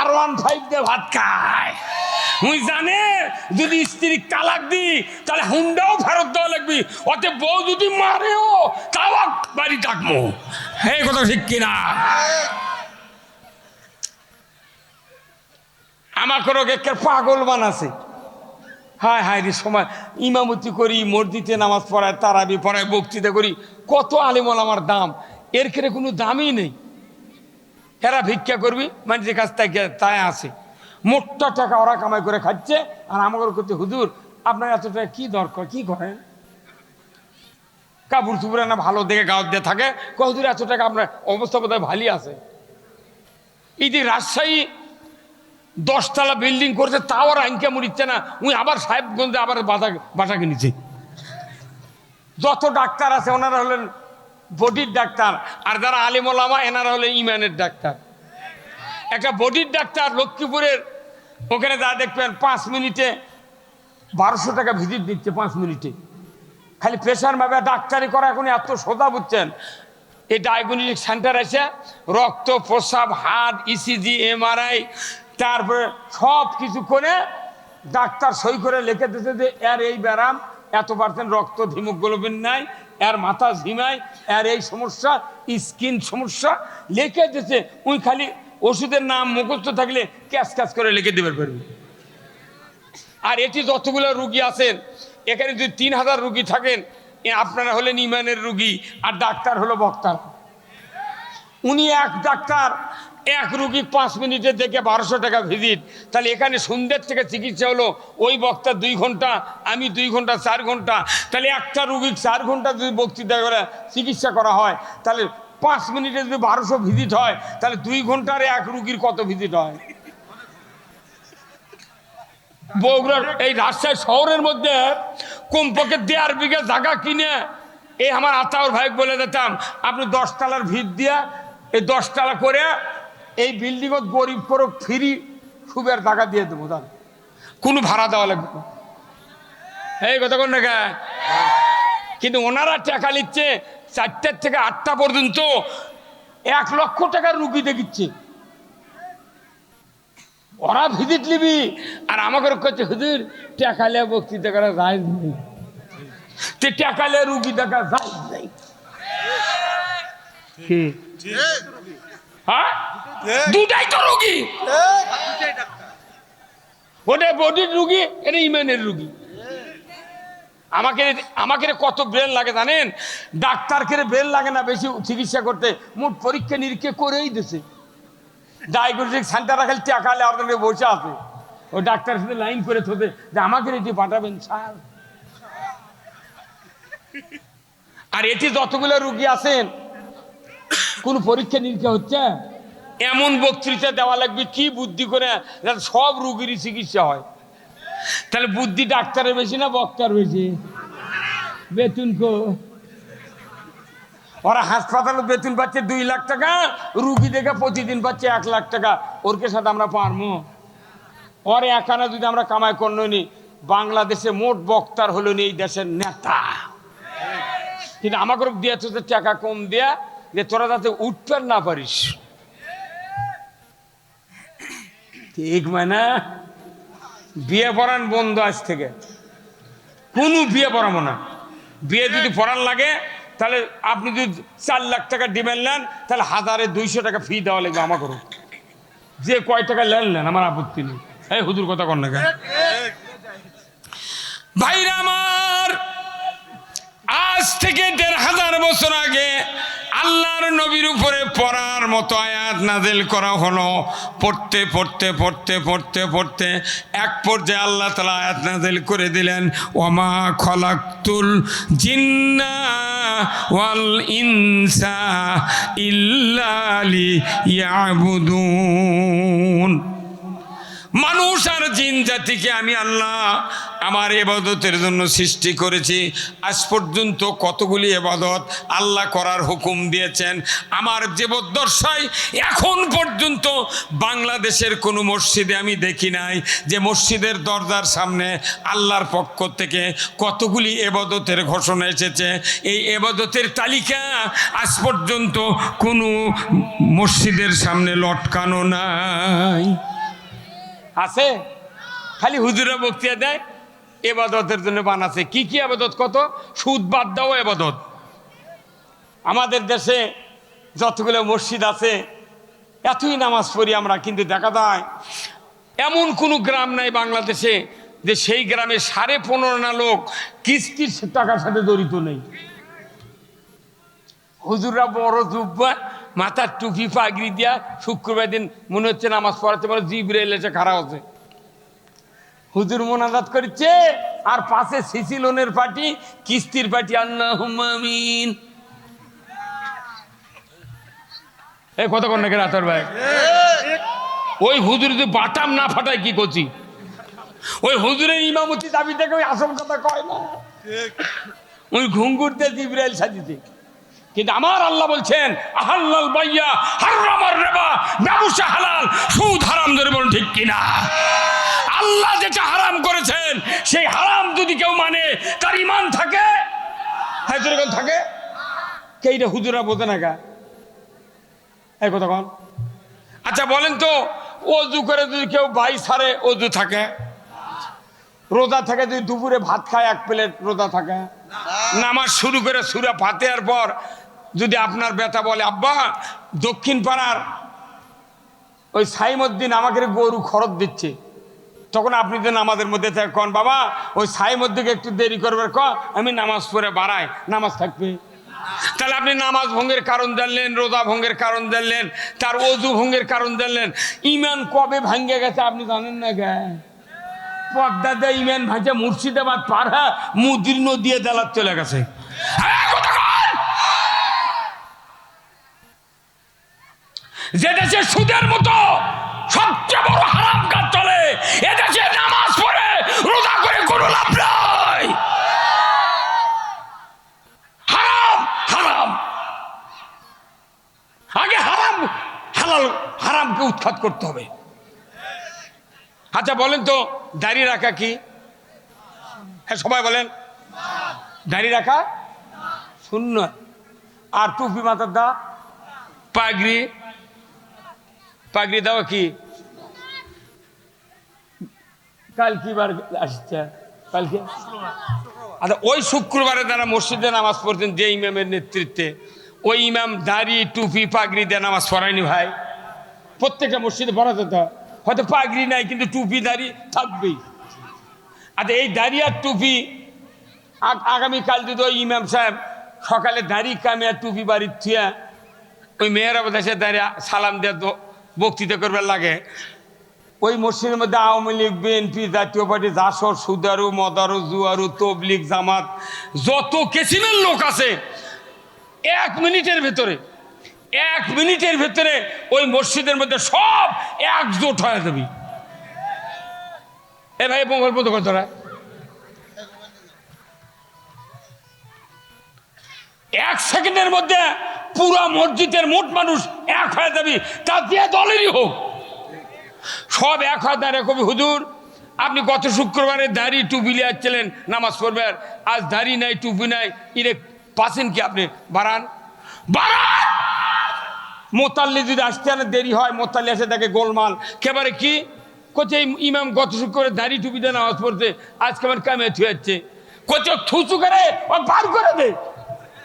R15 দিয়ে ভাত খায়। তুই জানে যদি স্ত্রী তালাক দি তাহলে হুন্ডাও ফেরত দেওয়া লাগবে, অতএব বউ যদি মারেও তাও বাড়ি থাকবো। এই কথা ঠিক কিনা? আমাকে রোগের পাগল বানাছে। হায় হায় রে, সময় ইমামতি করি, মসজিদে নামাজ পড়ায়, তারাবি পড়ায়, বক্তৃতা করি, কত আলিমল আমার দাম, এর কেড়ে কোনো দামই নেই। এরা ভিক্ষা করবি মানুষের কাছ থেকে, তাই আছে মোটা টাকা ওরা কামাই করে খাচ্ছে। আর আমাকে করতে, হুজুর আপনার এত টাকা কি দরকার, কি করেন? কাপড় চুপড়ে না ভালো দেখে গাঁত দিয়ে থাকে, হুজুর এত টাকা আপনার অবস্থা বোধহয় ভালোই আছে। এই যে রাজশাহী 10 তলা বিল্ডিং করছে, তাও আর আইনকে মরিচ্ছে না, উনি আবার সাহেবগঞ্জে আবার বাসা কিনেছে। যত ডাক্তার আছে ওনারা হলেন বডির ডাক্তার, আর যারা আলিম ওলামা এনারা হলেন ইমানের ডাক্তার। একটা বডির ডাক্তার লক্ষ্মীপুরের ওখানে যা দেখবেন 5 মিনিটে 1200 টাকা ভিজিট দিচ্ছে, 5 মিনিটে। খালি প্রেশার ভাবে ডাক্তারি করা এখন এত সোজা, বুঝছেন? এই ডায়াগনস্টিক সেন্টার এসে রক্ত, প্রস্রাব, হার্ট, ইসিজি, MRI, তারপরে সব কিছু করে ডাক্তার সই করে লিখে দিচ্ছে যে এর এই ব্যারাম, এত% রক্ত, হিমোগ্লোবিন নাই, এর মাথা ঝিমায়, এর এই সমস্যা, স্কিন সমস্যা লিখে দিচ্ছে। উনি খালি ওষুধের নাম মুখস্থ থাকলে ক্যাশ ক্যাশ করে লিখে দেবে পারবে। আর এটি যতগুলো রুগী আছেন, এখানে যদি 3000 রুগী থাকেন, আপনারা হলেন ইমানের রুগী আর ডাক্তার হলো বক্তার। উনি এক ডাক্তার এক রুগী 5 মিনিটে দেখে 1200 টাকা ভিজিট। তাহলে এখানে সন্ধ্যের থেকে চিকিৎসা হলো, ওই বক্তা 2 ঘন্টা, আমি 2 ঘন্টা, 4 ঘন্টা। তাহলে একটা রুগী 4 ঘন্টা যদি বক্তৃতা করে চিকিৎসা করা হয়, তাহলে 5 মিনিটে যদি 1200 ভিজিট হয়, তাহলে 2 ঘন্টার এক রুগীর কত ভিজিট হয়? বগুড়ার এই রাজশাহী শহরের মধ্যে কমপক্ষে 1.5 বিঘা জায়গা কিনে এই আমার আতাউর ভাই বলে দিতাম, আপনি 10 তলার ভিত দিয়া এই 10 তলা করে এই বিল্ডিং গরিব করে ফ্রি সুবের টাকা দিয়ে দেবো, তার কোনো ভাড়া দেওয়া লাগবে না। এই কথা কোন টাকা? কিন্তু ওনারা টাকা নিচ্ছে 4টা থেকে 8টা পর্যন্ত 1 লক্ষ টাকার রুগী দেখিচ্ছে। ওরা ভিজিট নিবি আর আমাকে করছে হুজুর টাকালে বক্তৃতা করা যায় নেই, টাকালে রুগী দেখা যায় নাই। হ্যাঁ, দুটাই তো রুগী, ওটা বডির রুগী, এটা ইমানের রুগী। আমাকে কত ব্রেন লাগে জানেন? ডাক্তারকে ব্রেন লাগে না বেশি চিকিৎসা করতে, মোট পরীক্ষা নিরীক্ষা করেই দিছে। ডায়াগনস্টিক সেন্টার খালি টাকালে আপনাকে বসে আছে, ওই ডাক্তারের সাথে লাইন করে থতে যে আমাকে এটি পাঠাবেন স্যার। আর এটি যতগুলো রুগী আছেন কোন পরীক্ষা নিরীক্ষা হচ্ছে? এমন বক্তৃতা দেওয়া লাগবে কি বুদ্ধি করে যাতে সব রুগীরই চিকিৎসা হয়। তাহলে বুদ্ধি ডাক্তারের বেশি না বক্তার বেশি? বেতন কো ওরা হাসপাতালে বেতন পাচ্ছে 2 লাখ টাকা, রুগী দেখে প্রতিদিন পাচ্ছে 1 লাখ টাকা। ওরকে সাথে আমরা পারবো? ওর একানা যদি আমরা কামাই করলো নি, বাংলাদেশে মোট বক্তার হলো নি এই দেশের নেতা। কিন্তু আমাকে দিয়ে তোদের টাকা কম দেয়া যে তোরা যাতে উঠতে না পারিস, ঠিক মানে? বিয়ে পড়ান বন্ধ আজ থেকে, কোনো বিয়ে পড়াবো না। বিয়ে যদি পড়ান লাগে তাহলে আপনি যদি 4 লাখ টাকা ডিমান্ড নেন তাহলে 1200 টাকা ফি দেওয়া লাগবে আমাকে। যে কয় টাকা নেন আমার আপত্তি নেই। এই হুজুর কথা কন না কেন? ভাইরা আমার, আজ থেকে 1500 বছর আগে আল্লাহর নবীর উপরে পড়ার মতো আয়াত নাযিল করা হলো। পড়তে পড়তে পড়তে পড়তে পড়তে এক পর্যায়ে আল্লাহ তাআলা আয়াত নাযিল করে দিলেন, ওয়ামা খলাকতুল জিন্না ওয়াল ইনসা ইল্লা লিয়াবুদুন। মানুষ আর জিন জাতিকে আমি আল্লাহ আমার ইবাদতের জন্য সৃষ্টি করেছি। আজ পর্যন্ত কতগুলি ইবাদত আল্লাহ করার হুকুম দিয়েছেন আমার জীবদ্দশায়। এখন পর্যন্ত বাংলাদেশের কোনো মসজিদে আমি দেখি নাই যে মসজিদের দরজার সামনে আল্লাহর পক্ষ থেকে কতগুলি ইবাদতের ঘোষণা এসেছে। এই ইবাদতের তালিকা আজ পর্যন্ত কোনো মসজিদের সামনে লটকানো নাই। আছে? খালি হুজুরা বক্তৃতা দেয় এবাদতের জন্য বানাচ্ছে। কি কি আবাদত? কত সুদ বাদ দাও এবাদত। আমাদের দেশে যতগুলো মসজিদ আছে এতই নামাজ পড়ি আমরা, কিন্তু দেখা যায় এমন কোনো গ্রাম নাই বাংলাদেশে যে সেই গ্রামে 15.5 লোক কিস্তির টাকার সাথে জড়িত নেই। হুজুররা বড় জুব্বা, মাথার টুপি পাগড়ি দিয়া শুক্রবার দিন মনে হচ্ছে নামাজ পড়াতে পারে, জিবরাইল এসে খাড়া হচ্ছে, হুজুর মোনাজাত করছে, আর পাশে সিসি লোনের পার্টি, কিস্তির পার্টি, আল্লাহুম্মা আমিন। এই কথা কন নাকি রাতার ভাই? ওই হুজুর যদি বাটাম না ফাটায় কি করছি? ওই হুজুরের ইমামতি দাবি থেকে ওই আসল কথা কয় না, ওই ঘুঙ্গুরতে জিবরাইল সাজিছে। কিন্তু আমার আল্লাহ বলছেন আহাল্লাল বাইয়া হারামার রিবা, ব্যবসা হালাল, সুদ হারাম। ধরে বলুন ঠিক কিনা? আল্লাহ যেটা হারাম করেছেন সেই হারাম যদি কেউ মানে তার ঈমান থাকে, হ্যাঁ যেরকম থাকে। কেইটা হুজুরা বোঝে না গা এই কথা কন? আচ্ছা বলেন তো, অজু করে যদি কেউ বাই সারে অজু থাকে? রোজা থাকে যদি দুপুরে ভাত খায় 1 প্লেট রোজা থাকে? নামাজ শুরু করে সূরা ফাতিহার পর যদি আপনার বেটা বলে আব্বা দক্ষিণ পাড়ার ওই সাইমউদ্দিন আমাকে গরু খরচ দিচ্ছে, তখন আপনি তো নামাজের মধ্যে থেকে কন বাবা ওই সাইমউদ্দিনকে একটু দেরি করবার ক, আমি নামাজ পড়ে বাড়াই, নামাজ থাকবে? তাহলে আপনি নামাজ ভঙ্গের কারণ জানলেন, রোজা ভঙ্গের কারণ জানলেন, তার অজু ভঙ্গের কারণ জানলেন। ঈমান কবে ভাঙ্গে গেছে আপনি জানেন না গে? পদ্মা দিয়ে ঈমান ভাঙছে মুর্শিদাবাদ পার হয়ে মুদির নদী দালাত চলে গেছে। যে দেশে সুদের মতো সবচেয়ে বড় হারাম কাজ চলে, এদেশে নামাজ পড়ে রোজা করে কোনো লাভ নাই। হারাম হারামকে উৎখাত করতে হবে। আচ্ছা বলেন তো দাড়ি রাখা কি? হ্যাঁ সবাই বলেন, দাড়ি রাখা সুন্নাত। আর টুপি মাথার দা, পাগড়ি, পাগড়ি দেওয়া কি? কাল কি বার আসছে? কালকে আচ্ছা ওই শুক্রবারে যারা মসজিদে নামাজ পড়তেন যে ইমামের নেতৃত্বে, ওই ইমাম দাড়ি টুপি পাগড়ি দিয়ে নামাজ পড়ায়নি ভাই? প্রত্যেকটা মসজিদে পড়া যেত, হয়তো পাগড়ি নাই কিন্তু টুপি দাড়ি থাকবেই। আচ্ছা এই দাড়ি আর টুপি আগামীকাল যদি ওই ইমাম সাহেব সকালে দাড়ি কামে আর টুপি বাড়ির থুয়া ওই মেয়েরা বোধ হয় দাঁড়িয়ে সালাম দিয়ে বক্তৃতা করবার লাগে, ওই মসজিদের মধ্যে আওয়ামী লীগ, বিএনপি, জাতীয় পার্টি, জাসর, সুদারু, মদারু, জুয়ারু, তবলিগ, জামাত, যত কিসিমের লোক আছে, 1 মিনিটের ভেতরে ওই মসজিদের মধ্যে সব একজোট হয়ে যাবি। এ ভাই মোবাইল বন্ধ কর তোরা। 1 সেকেন্ডের মধ্যে পুরা মসজিদের মোট মানুষ এক হয়ে যাবি, তা দিয়ে দলেরই হোক, সব এক হয়ে দাঁড়িয়ে কবি হুজুর আপনি গত শুক্রবারে দাড়ি টুপি লিয়ে আসছিলেন নামাজ পড়বেন, আজ দাড়ি নাই টুপি নাই, ইরে পাচ্ছেন কি আপনি? বাড়ান বাড়ান। মোতাল্লি যদি আসতে না দেরি হয়, মোতাল্লি আসে দেখে গোলমাল, কেবারে কি কোচে ইমাম গত শুক্রবারে দাড়ি টুপি দিয়ে নামাজ পড়তে, আজকে আমার কামে থুয়ে যাচ্ছে, কোচে থুচু করে ও বার করে দে।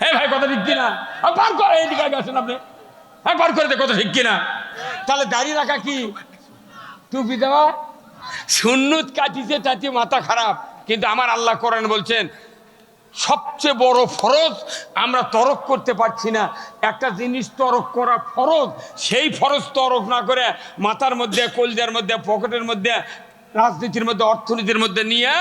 হ্যাঁ ভাই কথা ঠিক কিনা? বার করে, এদিকে আগে আসেন আপনি, হ্যাঁ বার করে দে, কথা ঠিক কিনা? তাহলে দাড়ি রাখা কি? টুপি দেওয়া সুন্নত, কাটিতে টাটি মাথা খারাপ। কিন্তু আমার আল্লাহ কোরআন বলছেন সবচেয়ে বড় ফরজ আমরা তরক করতে পারছি না, একটা জিনিস তরক করা ফরজ, সেই ফরজ তরক না করে মাথার মধ্যে, কলজার মধ্যে, পকেটের মধ্যে, রাজনীতির মধ্যে, অর্থনীতির মধ্যে নিয়ে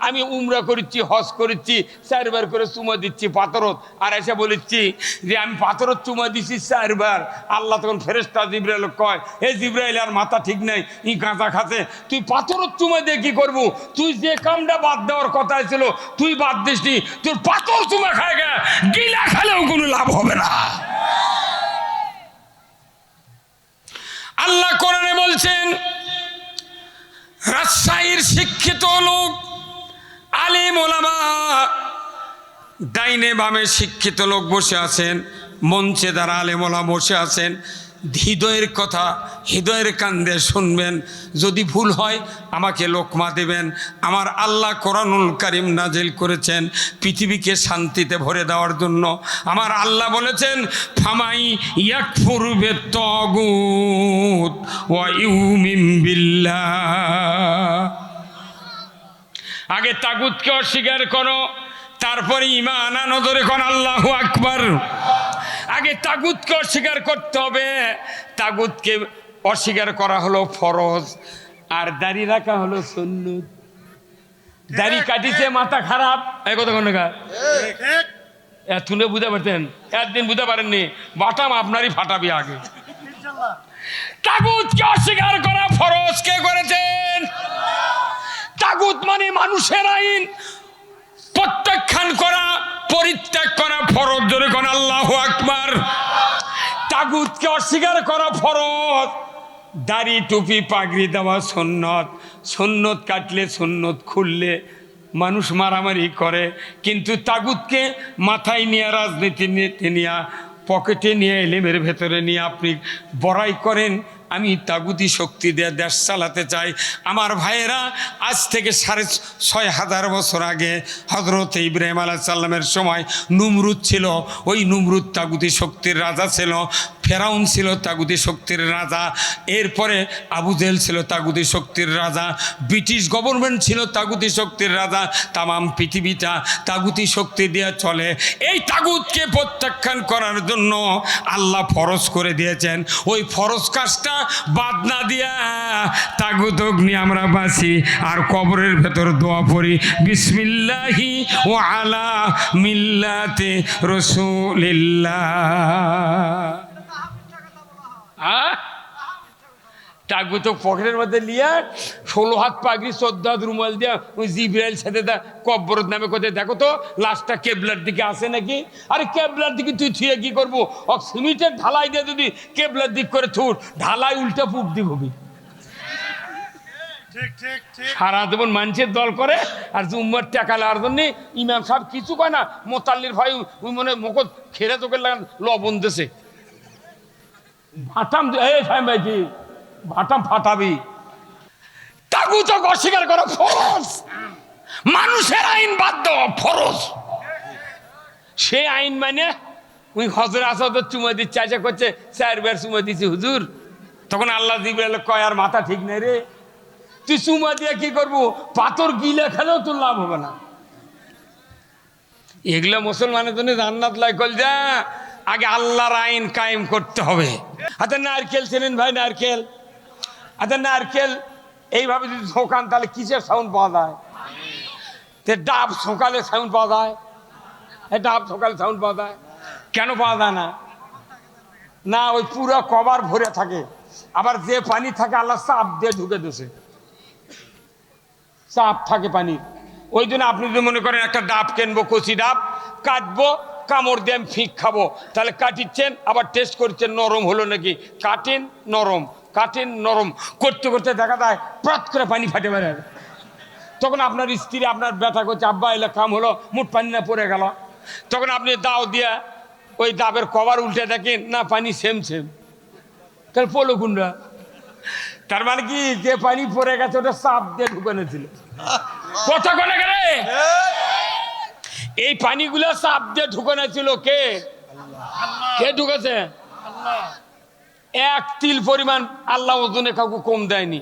আমি উমরা করেছি, হজ করেছি, 4 বার করে চুমা দিচ্ছি পাথরত, আর এসে বলেছি যে আমি পাথরত চুমা দিচ্ছি 4 বার। আল্লাহ তখন ফেরেশতা জিবরাইল কয়, হে জিবরাইল আর মাথা ঠিক নাই, ই গাঁজা খাতে, তুই পাথরত চুমা দিয়ে কি করবো? তুই যে কামটা বাদ দেওয়ার কথা ছিল তুই বাদ দিসনি, তোর পাথর চুমা খায় গা, গিলা খেলেও কোনো লাভ হবে না। আল্লাহ কোরআনে বলছেন রাজশাহীর শিক্ষিত লোক, আলিম ওলামা, ডাইনে বামে শিক্ষিত লোক বসে আছেন, মঞ্চে যারা আলেম ওলামা বসে আছেন, হৃদয়ের কথা হৃদয়ের কান্দে শুনবেন, যদি ভুল হয় আমাকে লোকমা দেবেন। আমার আল্লাহ কোরআনুল কারীম নাজিল করেছেন পৃথিবীকে শান্তিতে ভরে দেওয়ার জন্য। আমার আল্লাহ বলেছেন ফামাই ইয়াকফুর বিত্তাগুত ওয়া ইউমিন বিল্লাহ। আগে তাগুতকে অস্বীকার করো, তারপরে ঈমান আনো, ধরে কোন আল্লাহু আকবার। আগে তাগুতকে অস্বীকার করতে হবে, তাগুতকে অস্বীকার করা হলো ফরজ, আর দাড়ি রাখা হলো সুন্নত। দাড়ি কাটিছে মাথা খারাপ, এই কথা কোন এতনে বুঝতে পারতেন, একদিন বুঝতে পারেননি, বাটাম আপনারই ফাটাবি আগে। তাগুতকে অস্বীকার করা ফরজ কে করেছেন? তাগুত মানে মানুষের আইন প্রত্যাখ্যান করা, পরিত্যাগ করা ফরজ, জোরে কোন আল্লাহু আকবার। তাগুতকে অস্বীকার করা ফরজ, দাড়ি টুপি পাগড়ি দেওয়া সুন্নত। সুন্নত কাটলে সুন্নত খুললে মানুষ মারামারি করে, কিন্তু তাগুতকে মাথায় নিয়ে, রাজনীতি নিয়ে, পকেটে নিয়ে, এলেমের ভেতরে নিয়ে আপনি বড়াই করেন আমি তাগুতি শক্তি দিয়ে দেশ চালাতে চাই। আমার ভাইয়েরা, আজ থেকে 6500 বছর আগে হজরত ইব্রাহিম আলাইহিস সালামের সময় নমরুদ ছিল, ওই নমরুদ তাগুতি শক্তির রাজা ছিল। ফেরাউন ছিল তাগুতি শক্তির রাজা, এরপরে আবু জেহেল ছিল তাগুতি শক্তির রাজা, ব্রিটিশ গভর্নমেন্ট ছিল তাগুতি শক্তির রাজা। তামাম পৃথিবীটা তাগুতি শক্তি দিয়ে চলে। এই তাগুতকে প্রত্যাখ্যান করার জন্য আল্লাহ ফরজ করে দিয়েছেন। ওই ফরজ কাজটা বাদ না দিয়া তাগুত অগ্নি আমরা বাঁচি আর কবরের ভেতর দোয়া পড়ি, বিসমিল্লাহি ওয়া আলা মিল্লাতে রাসূলিল্লাহ। টাকু তো পকেটের মধ্যে নিয়ে 16 হাত পাগড়ি 14 হাত রুমাল দিয়ে ওই জিব্রাইল সাথে কব্বরত নামে কোথায় দেখো তো লাশটা কেবলার দিকে আসে নাকি। আরে কেবলার দিকে তুই থুয়ে কি করবো? সিমেন্টের ঢালাই দিয়ে যদি কেবলার দিক করে থুর, ঢালাই উল্টা পুব দিক হবি। সারা জীবন মানুষের দল করে আর জুম্মার টাকা নেওয়ার জন্য ইমাম সাহেব কিছু কয় না, মোতাল্লির ভাই ওই মনে মুখত খেরে চোখের লাগান লবণ দেশে ভাটাম ভাইজি ভাটাম ফাটাবি। তাগুতক অস্বীকার করা ফরজ, মানুষের আইন বাদ দেওয়া ফরজ। সে আইন মানে ওই হজর আসাদ চুমা দিচ্ছে, আশা করছে 4 বার চুমা দিচ্ছি হুজুর। তখন আল্লাহ জিবরাইল কয় আর মাথা ঠিক নেই রে, তুই চুমা দিয়ে কি করবো? পাথর গিলে খেলেও তোর লাভ হবে না। এগুলো মুসলমানের জন্য জান্নাত লাইকল যা। আগে আল্লাহর আইন কায়েম করতে হবে। আচ্ছা নারকেল ছিলেন ভাই, নারকেল, আচ্ছা নারকেল এইভাবে যদি ঝোঁকান তাহলে কিসের সাউন্ড পাওয়া যায়? ডাব ঝোঁকালে সাউন্ড পাওয়া যায়? ডাব ঝোঁকালে সাউন্ড পাওয়া যায়? কেন পাওয়া যায় না? না, ওই পুরো কভার ভরে থাকে, আবার যে পানি থাকে আল্লাহ চাপ দিয়ে ঢুকে দিয়েছে, চাপ থাকে পানির। ওই জন্য আপনি যদি মনে করেন একটা ডাব কিনবো, কচি ডাব কাটবো, কামড় দিয়ে আমি ফিক খাবো, তাহলে কাটিচ্ছেন আবার টেস্ট করছেন নরম হলো নাকি, কাটেন নরম, কাটেন নরম করতে করতে দেখা যায় প্রত করে পানি ফাটে বেড়ে। তখন আপনার স্ত্রী আপনার ব্যথা করছে, আব্বা এলে কাম হলো, মুঠ পানি না পড়ে গেল। তখন আপনি দাও দিয়া ওই ডাবের কভার উল্টে দেখেন না পানি সেম সেম, তাহলে পলো কুন্ডা। তার মানে কি যে পানি পড়ে গেছে ওটা চাপ দিয়ে ঢুকানো ছিল। কথা কোনে গেলে এই পানিগুলো চাপ দিয়ে ঢুকানো ছিল কে? কে ঢুকেছে? এক তিল পরিমাণ আল্লাহ ওজনে কাউকে কম দেয়নি।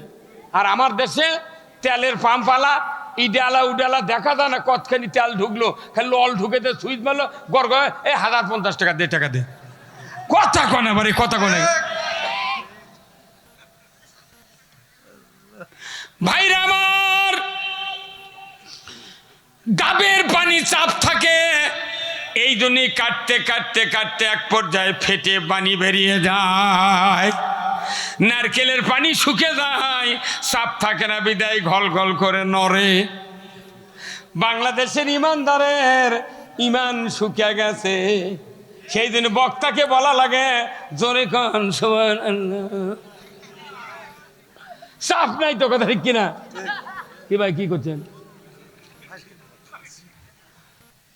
আর আমার দেশে তেলের পাম্প আলা ইডালা উডালা দেখা যায় না কতখানি তেল ঢুকলো, খালি লল ঢুকে দে সুইচ মারলো গড় গড় 1050 টাকা দে, টাকা দে। কথা কনে বাড়ি, কথা কনে ভাইরা আমার, ডাবের পানি চাপ থাকে, এই জন্যই কাটতে কাটতে কাটতে এক পর্যায়ে ফেটে পানি বেরিয়ে যায়। নারকেলের পানি শুকে যায়, চাপ থাকে না বিদায় ঘল ঘল করে নড়ে। বাংলাদেশের ইমানদারের ইমান শুকে গেছে, সেই জন্য বক্তাকে বলা লাগে জোরে কন সুবহানাল্লাহ। চাপ নাই তো, কথা ঠিক কিনা? কি ভাই কি করছেন?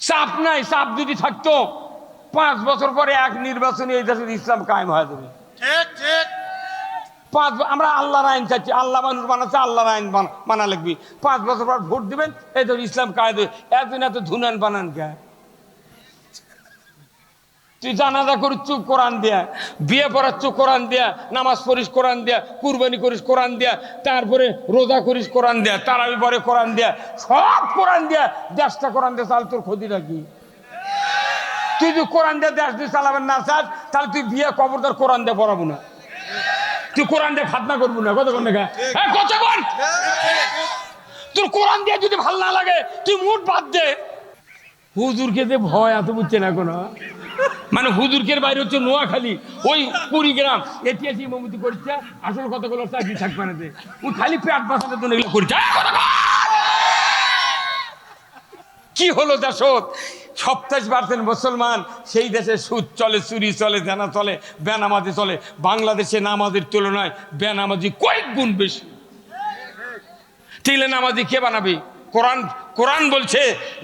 চাপ নাই। চাপ যদি থাকতো 5 বছর পরে এক নির্বাচনে এই দেশের ইসলাম কায়েম হয়ে যাবে। আমরা আল্লাহর আইন চাচ্ছি, আল্লাহ মানুষ বানাচ্ছে, আল্লাহর আইন মানা লাগবে। 5 বছর পর ভোট দিবেন, এই ধর ইসলাম কায়েম হবে। একদিন এত ধুনান বানান কে? তুই জানাজা করিস কোরআন দিয়া, বিয়ে পড়াচ্ছ কোরআন দিয়া, নামাজ পড়িস কোরআন দিয়া, কুরবানি করিস কোরআন দিয়া, তারপরে রোজা করিস কোরআন দিয়া, তারাবি পরে কোরআন দিয়া, সব কোরআন দিয়া, দেশটা কোরআন দিয়া চাল। তোর ক্ষতিটা কি? তুই যদি কোরআন দিয়ে দেশ দিয়ে চালাবেন না চাস, তাহলে তুই বিয়ে কবরদার কোরআন দিয়ে পড়াবো না, তুই কোরআন দিয়ে খাতনা করবো না। কতক্ষণ দেখা কতক্ষণ তোর কোরআন দিয়ে যদি ভাল না লাগে তুই মুঠ বাদ দে। হুজুরকে যে ভয় এত বুঝছে না কোনো, মানে হুজুরকের বাইরে হচ্ছে নোয়াখালী, ওই কুড়িগ্রাম এটি মমতি করছে, আসল কতগুলো চাকরি থাকবে না, ওই খালি পেট বাঁচানোর জন্য এগুলো করছে। কি হলো দেশত 27% মুসলমান, সেই দেশে সুদ চলে, চুরি চলে, জানা চলে, বেনামাজি চলে। বাংলাদেশে নামাজের তুলনায় বেনামাজি কয়েক গুণ বেশি। তিলে নামাজি কে বানাবে? কোরআন কোরআন বলছে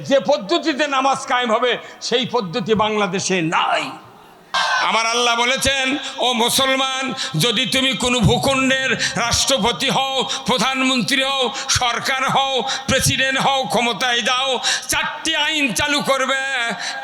যে পদ্ধতিতে নামাজ কায়েম হবে সেই পদ্ধতি বাংলাদেশে নাই। আমার আল্লাহ বলেছেন, ও মুসলমান, যদি তুমি কোনো ভূখণ্ডের রাষ্ট্রপতি হও, প্রধানমন্ত্রী হও, সরকার হও, প্রেসিডেন্ট হও, ক্ষমতায় যাও, 4টি আইন চালু করবে।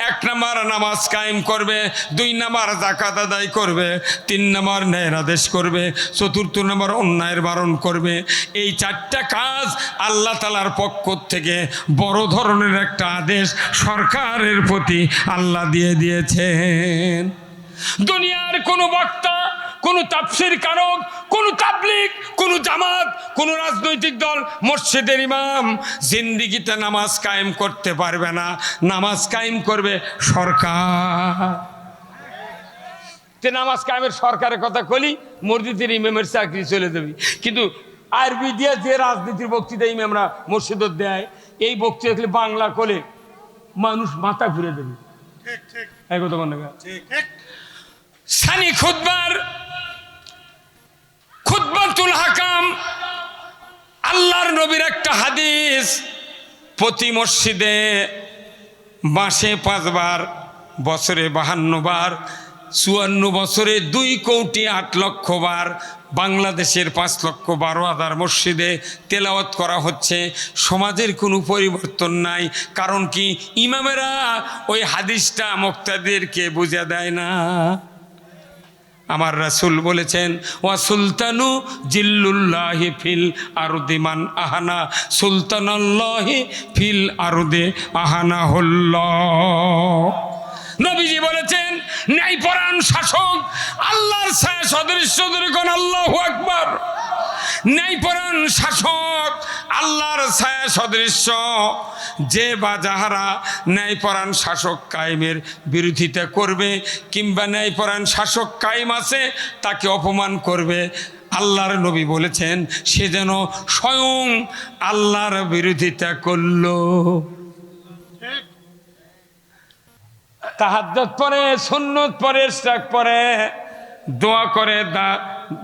1 নম্বর নামাজ কায়েম করবে, 2 নম্বর যাকাত আদায় করবে, 3 নম্বর ন্যায়ের আদেশ করবে, 4র্থ নম্বর অন্যায়ের বারণ করবে। এই 4টা কাজ আল্লাহ তাআলার পক্ষ থেকে বড় ধরনের একটা আদেশ সরকারের প্রতি আল্লাহ দিয়ে দিয়েছেন। দুনিয়ার কোন বক্তা, কোন তাফসীর কারক, কোন তাবলীগ, কোন জামাত, কোন রাজনৈতিক দল, মসজিদের ইমাম জিন্দেগিতে নামাজ কায়েম করতে পারবে না। নামাজ কায়েম করবে সরকার। তে নামাজ কায়েমের সরকারের কথা কলি মসজিদের ইমামের চাকরি চলে যাবি। কিন্তু আরবি দিয়ে যে রাজনীতির বক্তৃতা ইমামরা মসজিদত দেয়, এই বক্তৃতা দেখলে বাংলা কোলে মানুষ মাথা ঘুরে দেবে। এই কথা মনে কর। সানি খুতবাতুল হাকাম, আল্লাহর নবীর একটা হাদিস, প্রতি মসজিদে মাসে 5 বার, বছরে 52 বার, 54 বছরে 2 কোটি 8 লক্ষ বার বাংলাদেশের 5,12,000 মসজিদে তেলাওয়াত করা হচ্ছে। সমাজের কোনো পরিবর্তন নাই। কারণ কি? ইমামেরা ওই হাদিসটা মুক্তাদিরকে বুঝে দেয় না। আমার রাসূল বলেছেন, ওয়া সুলতানু জিল্লুল্লাহি ফিল আরদি মান আহানা সুলতানাল্লাহি ফিল আরদে আহানাহুল্লাহ। নবীজি বলেছেন, ন্যায়পরায়ণ শাসক আল্লাহর ছায়া সদৃশ্য, আল্লাহু আকবার। ন্যায়পরায়ণ শাসক আল্লাহর ছায়া সদৃশ্য। যে বা যাহারা ন্যায়পরায়ণ শাসক কায়েমের বিরোধিতা করবে কিংবা ন্যায়পরায়ণ শাসক কায়েম আছে তাকে অপমান করবে, আল্লাহর নবী বলেছেন সে যেন স্বয়ং আল্লাহর বিরোধিতা করল। তাহাজ্জুদ পড়ে, সুন্নত পড়ে, ইশরাক পড়ে, দোয়া করে,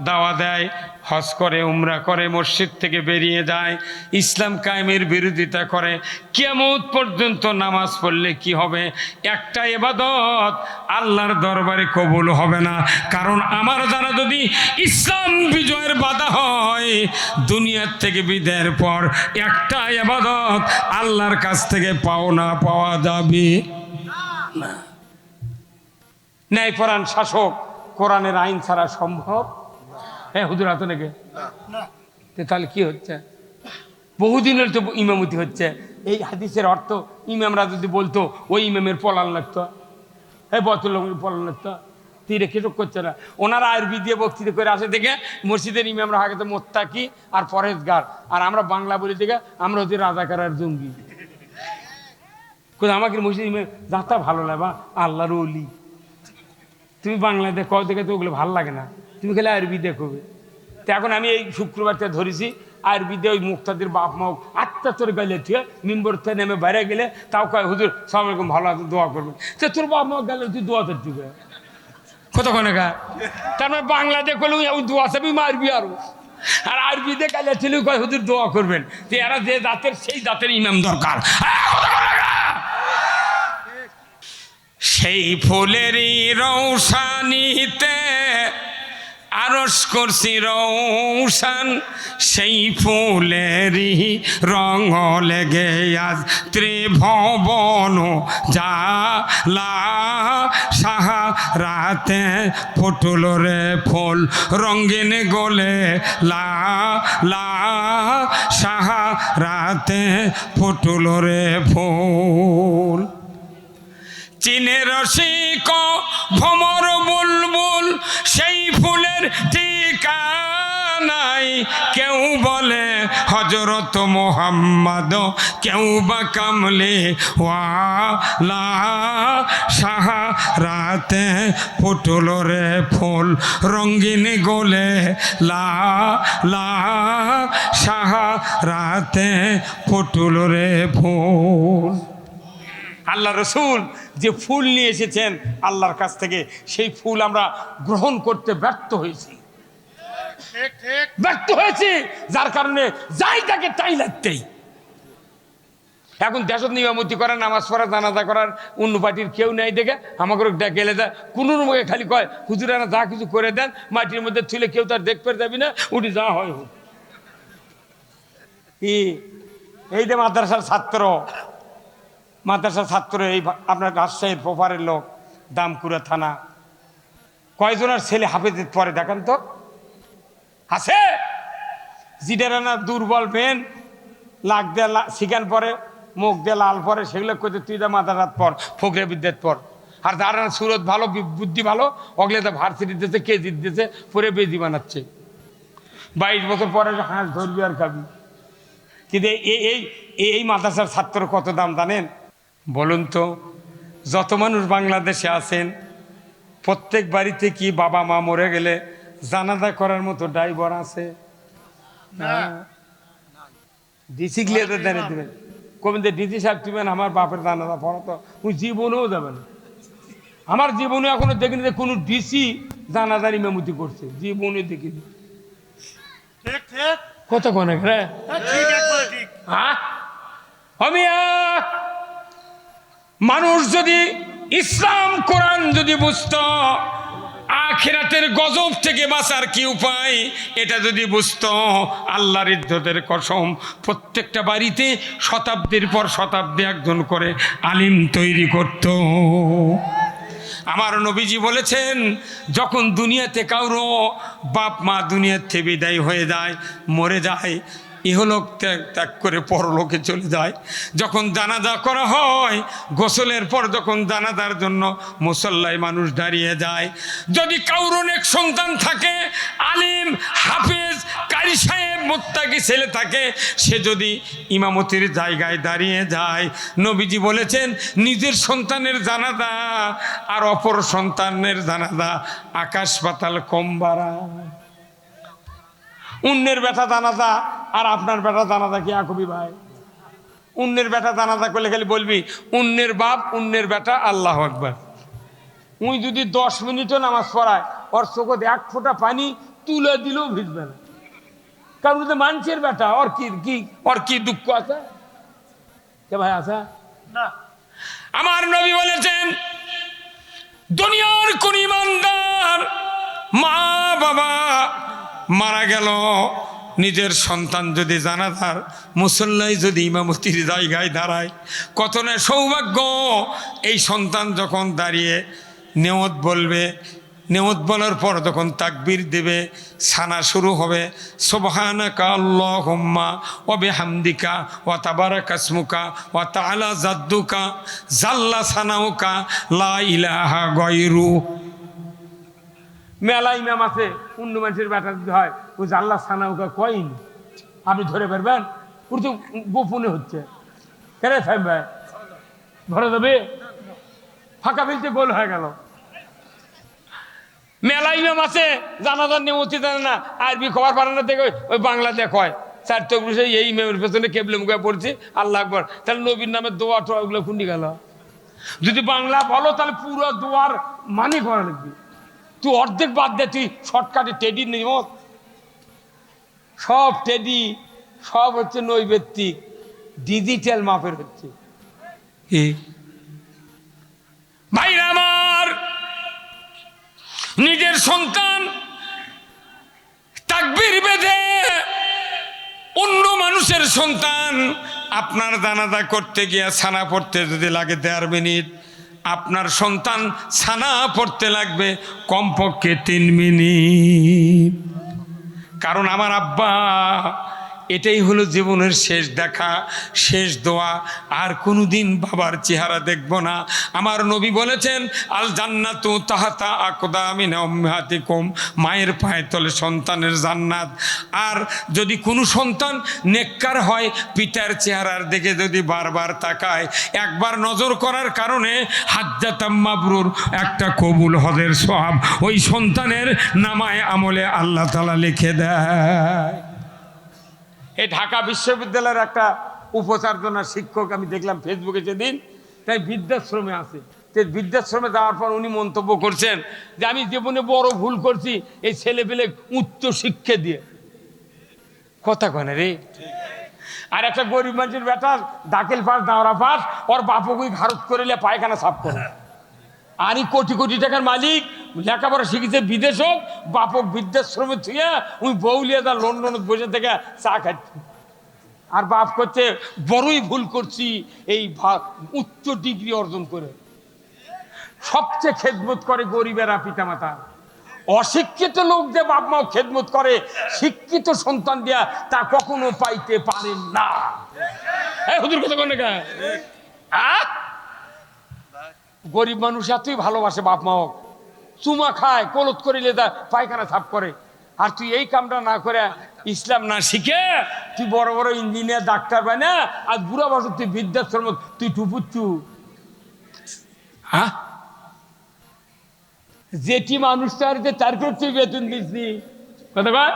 দাওয়া দেয়, হজ করে, উমরা করে, মসজিদ থেকে বেরিয়ে যায়, ইসলাম কায়েমের বিরোধিতা করে, কিয়ামত পর্যন্ত নামাজ পড়লে কি হবে? একটা ইবাদত আল্লাহর দরবারে কবুল হবে না। কারণ আমার দ্বারা যদি ইসলাম বিজয়ের বাধা হয়, দুনিয়ার থেকে বিদায়ের পর একটা ইবাদত আল্লাহর কাছ থেকে পাওয়া যাবে না। ন্যায়পরায়ণ শাসক কোরআনের আইন ছাড়া সম্ভব? হ্যাঁ হুজুর হাতে নাকি? তাহলে কি হচ্ছে? বহুদিনের তো ইমামতি হচ্ছে। এই হাদিসের অর্থ ইমামরা যদি বলতো ওই ইমামের পলান লাগতো, হ্যাঁ বতুল পলান লাগতো, তীরে কেটক করছে না। ওনারা আরবি দিয়ে বক্তৃতা করে আসে দেখে মসজিদের ইমামরা আগে তো মোত্তাকি আর পরেজগার, আর আমরা বাংলা বলি দেখে আমরা হচ্ছে রাজাকার আর জঙ্গি। আমাকে মসজিদ ইমাম যাতা ভালো লাগবা আল্লাহর ওলি। তুমি বাংলা দেখো দেখে তো ওগুলো ভালো লাগে না, তুমি খেলে আরবি দেখবে। তো এখন আমি এই শুক্রবারটা ধরেছি আরবি দিয়ে ওই মুক্তাদের বাপ মা আত্মা তোর গাইলে ঠিক মিম্বর থেকে নেমে বাইরে গেলে তাও কয় হুজুর সালাম আলাইকুম, ভালো আছে, দোয়া করবেন। তো তোর বাপ মা গেলে তুই দোয়া তোর দিবে কতক্ষণে গা? তার মানে বাংলা দেখলে ওই দোয়া চাবি মারবি আরো, আর আরবি দিয়ে গাইলে ছিল কয় হুজুর দোয়া করবেন। তো এরা যে জাতের সেই জাতের ইমাম দরকার। সেই ফুলেরই রৌশানিতে আরশ করছি রৌশান, সেই ফুলেরই রঙ লেগে আজ ত্রিভুবন জালা। সাহারাতে ফুটল রে ফুল রঙিন গোলে লা লা, সাহারাতে ফুটল রে ফুল। চীনের রসিক ভমর বুলবুল, সেই ফুলের ঠিকানাই। কেউ বলে হযরত মুহাম্মদ, কেউ বা কামলে ওয়ালা। সাহারাতে ফুটল রে ফুল রঙিন গোলে লা লা, সাহারাতে ফুটল রে ফুল। আল্লাহ রসুল যে ফুল নিয়ে এসেছেন আল্লাহর কাছ থেকে, সেই ফুল আমরা গ্রহণ করতে ব্যর্থ হয়েছি, যার কারণে যাই তাকে তাই লাগতেই। এখন দেশত নিয়ামতি করার, নামাজ পড়া, জানাজা করার অন্য পার্টির কেউ নেই দেখে আমাকে গেলে যায় কোনো রকমে খালি কয় হুজুরানা যা কিছু করে দেন, মাটির মধ্যে তুলে কেউ তার দেখতে যাবি না, উঠি যা হয় হোক। এই যে মাদ্রাসার ছাত্র, এই আপনার রাজশাহীর প্রপারের লোক, দামকুড়া থানা, কয়জনের ছেলে হাফেজ পরে দেখান তো আছে? জিডারা না দুর্বল মেন, লাখ দিয়ে শিখান পরে, মুখ দিয়ে লাল পরে, সেগুলো করতে তুই যা মাদ্রাসাত পর, ফকরে বিদ্যাত পর। আর যারা সুরত ভালো, বুদ্ধি ভালো, অগলে তো ভার্সিটি দিতেছে, কেজি দিতেছে, পরে বেজি বানাচ্ছে। 22 বছর পরে হাঁস ধরবি আর খাবি। কিন্তু এই মাদ্রাসার ছাত্র কত দাম জানেন বলুন তো? যত মানুষ বাংলাদেশে আছেন প্রত্যেক বাড়িতে কি বাবা মা মরে গেলে জানাজা করার মতো ড্রাইভার আছে? না। ডিসি গিয়ে দেন দেবেন, কবেন যে ডিসি সাহেব তুমি আমার বাপের জানাজা পড়া, তো ওই জীবনেও যাবে না। আমার জীবনে এখনো দেখিনি যে কোনো ডিসি জানাজার ইমামতি করছে, জীবনে দেখিনি। কত কোন মানুষ যদি ইসলাম কোরআন যদি বুঝতো, আখিরাতের গজব থেকে বাঁচার কি উপায় এটা যদি বুঝতো, আল্লাহর ইজ্জতের কসম প্রত্যেকটা বাড়িতে শতাব্দীর পর শতাব্দী একজন করে আলিম তৈরি করত। আমার নবীজি বলেছেন, যখন দুনিয়াতে কারো বাপ মা দুনিয়ার থেকে বিদায় হয়ে যায়, মরে যায়, ইহলোক ত্যাগ করে পরলোকে চলে যায়, যখন জানাজা করা হয়, গোসলের পর যখন জানাজার জন্য মুসল্লায় মানুষ দাঁড়িয়ে যায়, যদি কারোর অনেক সন্তান থাকে, আলিম হাফেজ কারি সাহেব মুত্তাকি ছেলে থাকে, সে যদি ইমামতির জায়গায় দাঁড়িয়ে যায়, নবীজি বলেছেন নিজের সন্তানের জানাজা আর অপর সন্তানের জানাজা আকাশ পাতাল কম বাড়ায়। অন্যের বেটা জানাজা আর আপনার বেটা জানাজা কি একই ভাই? অন্যের বেটা জানাজা করলে খালি বলবি অন্যের বাপ অন্যের বেটা আল্লাহু আকবার। উই যদি 10 মিনিটও নামাজ পড়ায়, ওর চোখে 1 ফোঁটা পানি তুলে দিলেও ভিজবে না, কারণ তো মানুষের বেটা, ওর কি দুঃখ আছে? কে ভাই আছে না? আমার নবী বলেছেন, দুনিয়ার কোন ইমানদার মা বাবা মারা গেল, নিজের সন্তান যদি জানাজার মুসল্লায় যদি ইমামতির জায়গায় দাঁড়ায়, কত না সৌভাগ্য। এই সন্তান যখন দাঁড়িয়ে নেওয়াত বলবে, নেওয়াত বলার পর যখন তাকবীর দেবে, সানা শুরু হবে, সুবহানাকা আল্লাহুম্মা ওয়া বিহামদিকা ওয়া তাবারাকা ইসমুকা ওয়া তাআলা জাদ্দুকা জাল্লা সানাউকা লা ইলাহা গায়রু। মেলা ইমাম আছে, অন্য মানুষের ব্যাটা যদি হয়, ওই জাল্লা সানাউকা কইন আপনি ধরে পারবেন? ওর তো গোপনে হচ্ছে, কেন সাহেব ভাই ধরে যাবে? ফাঁকা ফেলতে গোল হয়ে গেল। মেলা ইমাম আছে, জানাজার নেমতি জানে না, আরবি খবর পারে না, দেখে ওই বাংলাতে কয় চার তো এই ইমামের পেছনে কেবলে মুখে পড়ছি আল্লাহ আকবার। তাহলে নবীর নামে দোয়া টোয়া ওগুলো খুন্ডি গেল। যদি বাংলা বলো তাহলে পুরো দোয়ার মানে করা লাগবে। তুই অর্ধেক বাদ দে, তুই শর্টকাটে টেডি নিমত, সব টেডি, সব হচ্ছে নৈবেত্তিক ডিজিটাল মাপের হচ্ছে। ভাইরা আমার, নিজের সন্তান তাকবীর বেঁধে অন্য মানুষের সন্তান আপনার জানাজা করতে গিয়ে ছানা পড়তে যদি লাগে 1.5 মিনিট, আপনার সন্তান ছানা পড়তে লাগবে কমপক্ষে 3 মিনিট। কারণ আমার আব্বা, এটাই হলো জীবনের শেষ দেখা, শেষ দোয়া, আর কোনোদিন বাবার চেহারা দেখব না। আমার নবী বলেছেন, আল জান্নাতু তাহাতা আকদামিনা উম্মাহাতিকুম, মায়ের পায়ে তলে সন্তানের জান্নাত। আর যদি কোনো সন্তান নেককার হয়, পিতার চেহারার দিকে যদি বারবার তাকায়, একবার নজর করার কারণে হাজ্জাতাম মাবরুর, একটা কবুল হজের সওয়াব ওই সন্তানের নামায় আমলে আল্লাহ তাআলা লিখে দেয়। এই ঢাকা বিশ্ববিদ্যালয়ের একটা উপাচার্যনা শিক্ষক আমি দেখলাম ফেসবুকে যেদিন, তাই বৃদ্ধাশ্রমে আছে। তো বৃদ্ধাশ্রমে যাওয়ার পর উনি মন্তব্য করছেন যে আমি জীবনে বড় ভুল করছি এই ছেলে পেলে উচ্চ শিক্ষা দিয়ে। কথা কনে রে। আর একটা গরিব মানুষের বেটার দাখিল পাস দাওরা পাস, ওর বাপকে ভারত করিলে পায়খানা সাফ করে। আর কোটি কোটি টাকার মালিক, লেখাপড়া শিখেছে বিদেশ হোক, বাপক বৃদ্ধাশ্রমে থুয়ে ওই বউলিয়া যা লন্ডনে বসে থেকে চা খাচ্ছি। আর বাপ করছে বড়ই ভুল করছি এই উচ্চ ডিগ্রি অর্জন করে। সবচেয়ে খেদমত করে গরিবেরা পিতামাতা। অশিক্ষিত লোক যে বাপ মাও খেদমত করে, শিক্ষিত সন্তান দিয়া তা কখনো পাইতে পারেন না। হুজুর কথা কোন না, গরিব মানুষ এতই ভালোবাসে বাপ মাও, চুমা খায়, কলত করিলে তা পায়খানা সাফ করে। আর তুই এই কামটা না করে, ইসলাম না শিখে তুই বড় বড় ইঞ্জিনিয়ার ডাক্তার বাই না, আর বুড়া বছর তুই বৃদ্ধাশ্রম তুই টুপুচ্ছু। যেটি মানুষটা আর তার করতে বেতন দিচ্ছি কথা কয়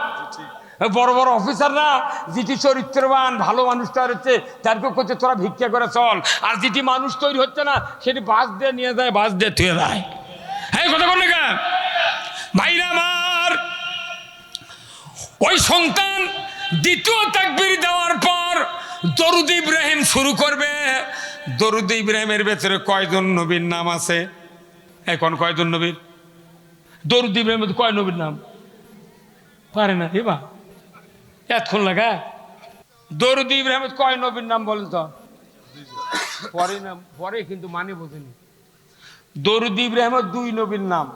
বড় বড় অফিসাররা যেটি চরিত্রবান ভালো মানুষটা হচ্ছে তারকে করছে তোরা ভিক্ষা করে চল, আর যেটি মানুষ তৈরি হচ্ছে না সেটি বাস দিয়ে নিয়ে যায়, বাস দিয়ে থুয়ে যায়। হ্যাঁ কথা বল না ভাইরা আমার। ওই সন্তান দ্বিতীয় তাকবীর দেওয়ার পর দরুদ ইব্রাহিম শুরু করবে। দরুদ ইব্রাহিমের ভেতরে কয়জন নবীর নাম আছে? এখন কয়জন নবীর? দরুদ ইব্রাহিমের কয় নবীর নাম পারে না এবা এতক্ষণ লাগা? দরুদ ইব্রাহিমের কয় নবীর নাম বলেন তো? পরে নাম পরে, কিন্তু মানে বোঝেনি। দরুদ ইব্রাহিমের 2 নবীর নাম।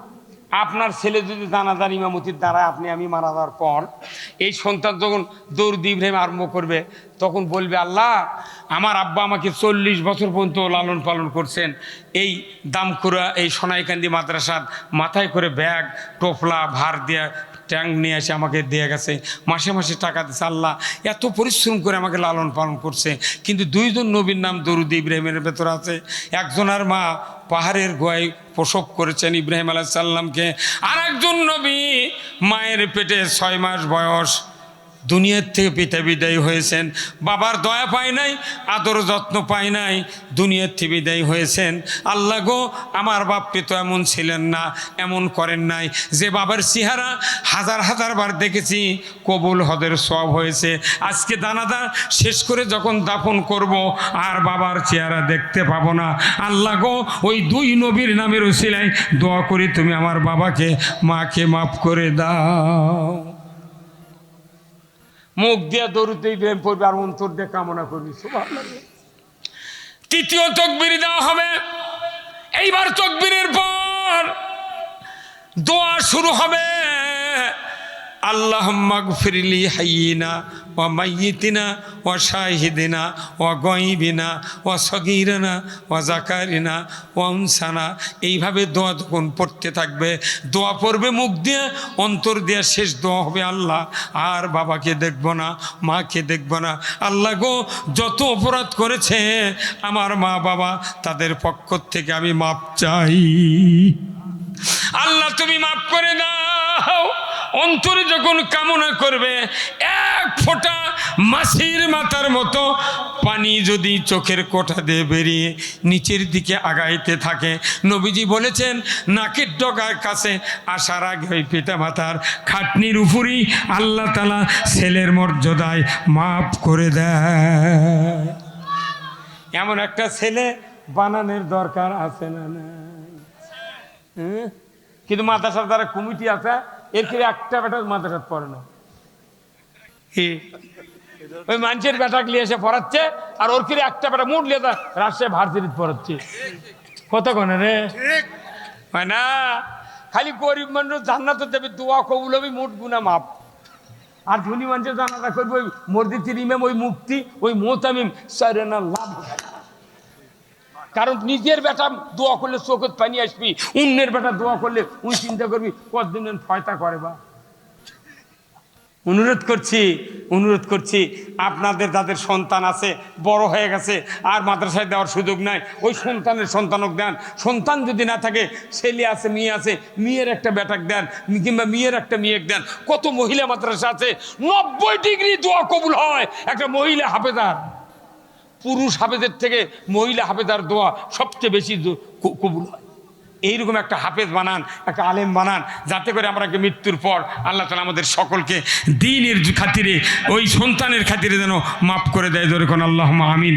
আপনার ছেলে যদি জানাজার ইমামতির দ্বারা আপনি আমি মারা যাওয়ার পর এই সন্তান যখন দরুদ ইব্রাহিম আরম্ভ করবে তখন বলবে, আল্লাহ আমার আব্বা আমাকে 40 বছর পর্যন্ত লালন পালন করছেন, এই দামকুড়া এই সোনাইকান্দি মাদ্রাসার মাথায় করে ব্যাগ টোপলা ভার দেয়া ট্যাঙ্ক নিয়ে এসে আমাকে দিয়ে গেছে, মাসে মাসে টাকা দিচ্ছে। আল্লাহ এত পরিশ্রম করে আমাকে লালন পালন করছে, কিন্তু 2 জন নবীর নাম দরুদ ইব্রাহিমের ভেতর আছে। একজনের মা পাহাড়ের গোয়ায় প্রসব করেছেন ইব্রাহিম আলাইহিস সালামকে, আর একজন নবী মায়ের পেটে 6 মাস বয়স দুনিয়ার থেকে পিতা বিদায়ী হয়েছেন, বাবার দয়া পায় নাই, আদর যত্ন পায় নাই, দুনিয়ার থেকে বিদায়ী হয়েছেন। আল্লাহ গো আমার বাপকে তো এমন ছিলেন না, এমন করেন নাই, যে বাবার চেহারা হাজার হাজার বার দেখেছি, কবুল হদের সওয়াব হয়েছে। আজকে দানাদার শেষ করে যখন দাফন করব আর বাবার চেহারা দেখতে পাবো না। আল্লাহ গো ওই 2 নবীর নামের উসিলায় দোয়া করি তুমি আমার বাবাকে মাকে মাফ করে দাও। মুখ দিয়ে দরুদ ইব্রাহিম পড়বে আর অন্তর দিয়ে কামনা করবি সুবহানাল্লাহ। তৃতীয় তাকবীর দেওয়া হবে। এইবার তাকবীরের পর দোয়া শুরু হবে। আল্লাহুম্মা গফিরলি হাইয়িনা ওয়া মাইয়িতিনা ওয়া শাহিদিনা ওয়া গায়বিনা ওয়া সগীরানা ওয়া যাকারিনা ওয়া উনসানা। এইভাবে দোয়া যখন পড়তে থাকবে, দোয়া পড়বে মুখ দিয়ে, অন্তর দিয়ে শেষ দোয়া হবে, আল্লাহ আর বাবাকে দেখব না, মাকে দেখব না। আল্লাহ গো যত অপরাধ করেছে আমার মা বাবা, তাদের পক্ষ থেকে আমি মাপ চাই। আল্লাহ তুমি মাফ করে দাও। অন্তরে যখন কামনা করবে, 1 ফোঁটা মাছির মাথার মতো পানি যদি চোখের কোঠা দিয়ে বেরিয়ে নিচের দিকে আগাইতে থাকে, নবীজি বলেছেন নাকের ডগার কাছে আসার আগে ওই পিতা মাতার খাটনির উপরই আল্লাহ তাআলা ছেলের মর্যাদায় মাফ করে দেয়। এমন একটা ছেলে বানানোর দরকার আছে না? কিন্তু মাদ্রাসার দ্বারা কমিটি আছে, এর থেকে একটা বেটা মাদ্রাসাত পড়ে না, ওই মানুষের বেটা নিয়ে এসে পড়াচ্ছে, আর ওর কিরে একটা বেটা মুড লিয়ে রাজশাহী ভার্সিটিতে পড়াচ্ছে। কত কনে রে হয় না? খালি গরিব মানুষ জান্নাত দেবে, দোয়া কবুল হবে, মোট গুনাহ মাপ। আর ধনী মানুষের জানাজা করবে ওই মসজিদের ইমাম, ওই মুফতি, ওই মোহতামিম, সারেনা লাভ। কারণ নিজের বেটা দোয়া করলে চোখত পানি আসবি, অন্যের বেটা দোয়া করলে উনি চিন্তা করবি কতদিন ফয়তা করে। বা অনুরোধ করছি আপনাদের যাদের সন্তান আছে, বড় হয়ে গেছে আর মাদ্রাসায় দেওয়ার সুযোগ নাই, ওই সন্তানক দেন। সন্তান যদি না থাকে, ছেলে আছে মেয়ে আছে, মেয়ের একটা বেটাক দেন, কিংবা মেয়ের একটা মেয়েক দেন। কত মহিলা মাদ্রাসা আছে 90 ডিগ্রি দোয়া কবুল হয় একটা মহিলা হাফেজার। পুরুষ হাফেজের থেকে মহিলা হাফেজার দোয়া সবচেয়ে বেশি কবুল হয়। এইরকম একটা হাফেজ বানান, একটা আলেম বানান, যাতে করে আমরা মৃত্যুর পর আল্লাহ তাআলা আমাদের সকলকে দ্বীনের খাতিরে, ওই সন্তানের খাতিরে যেন মাফ করে দেয়। জোরে কোন আল্লাহুম্মা আমিন।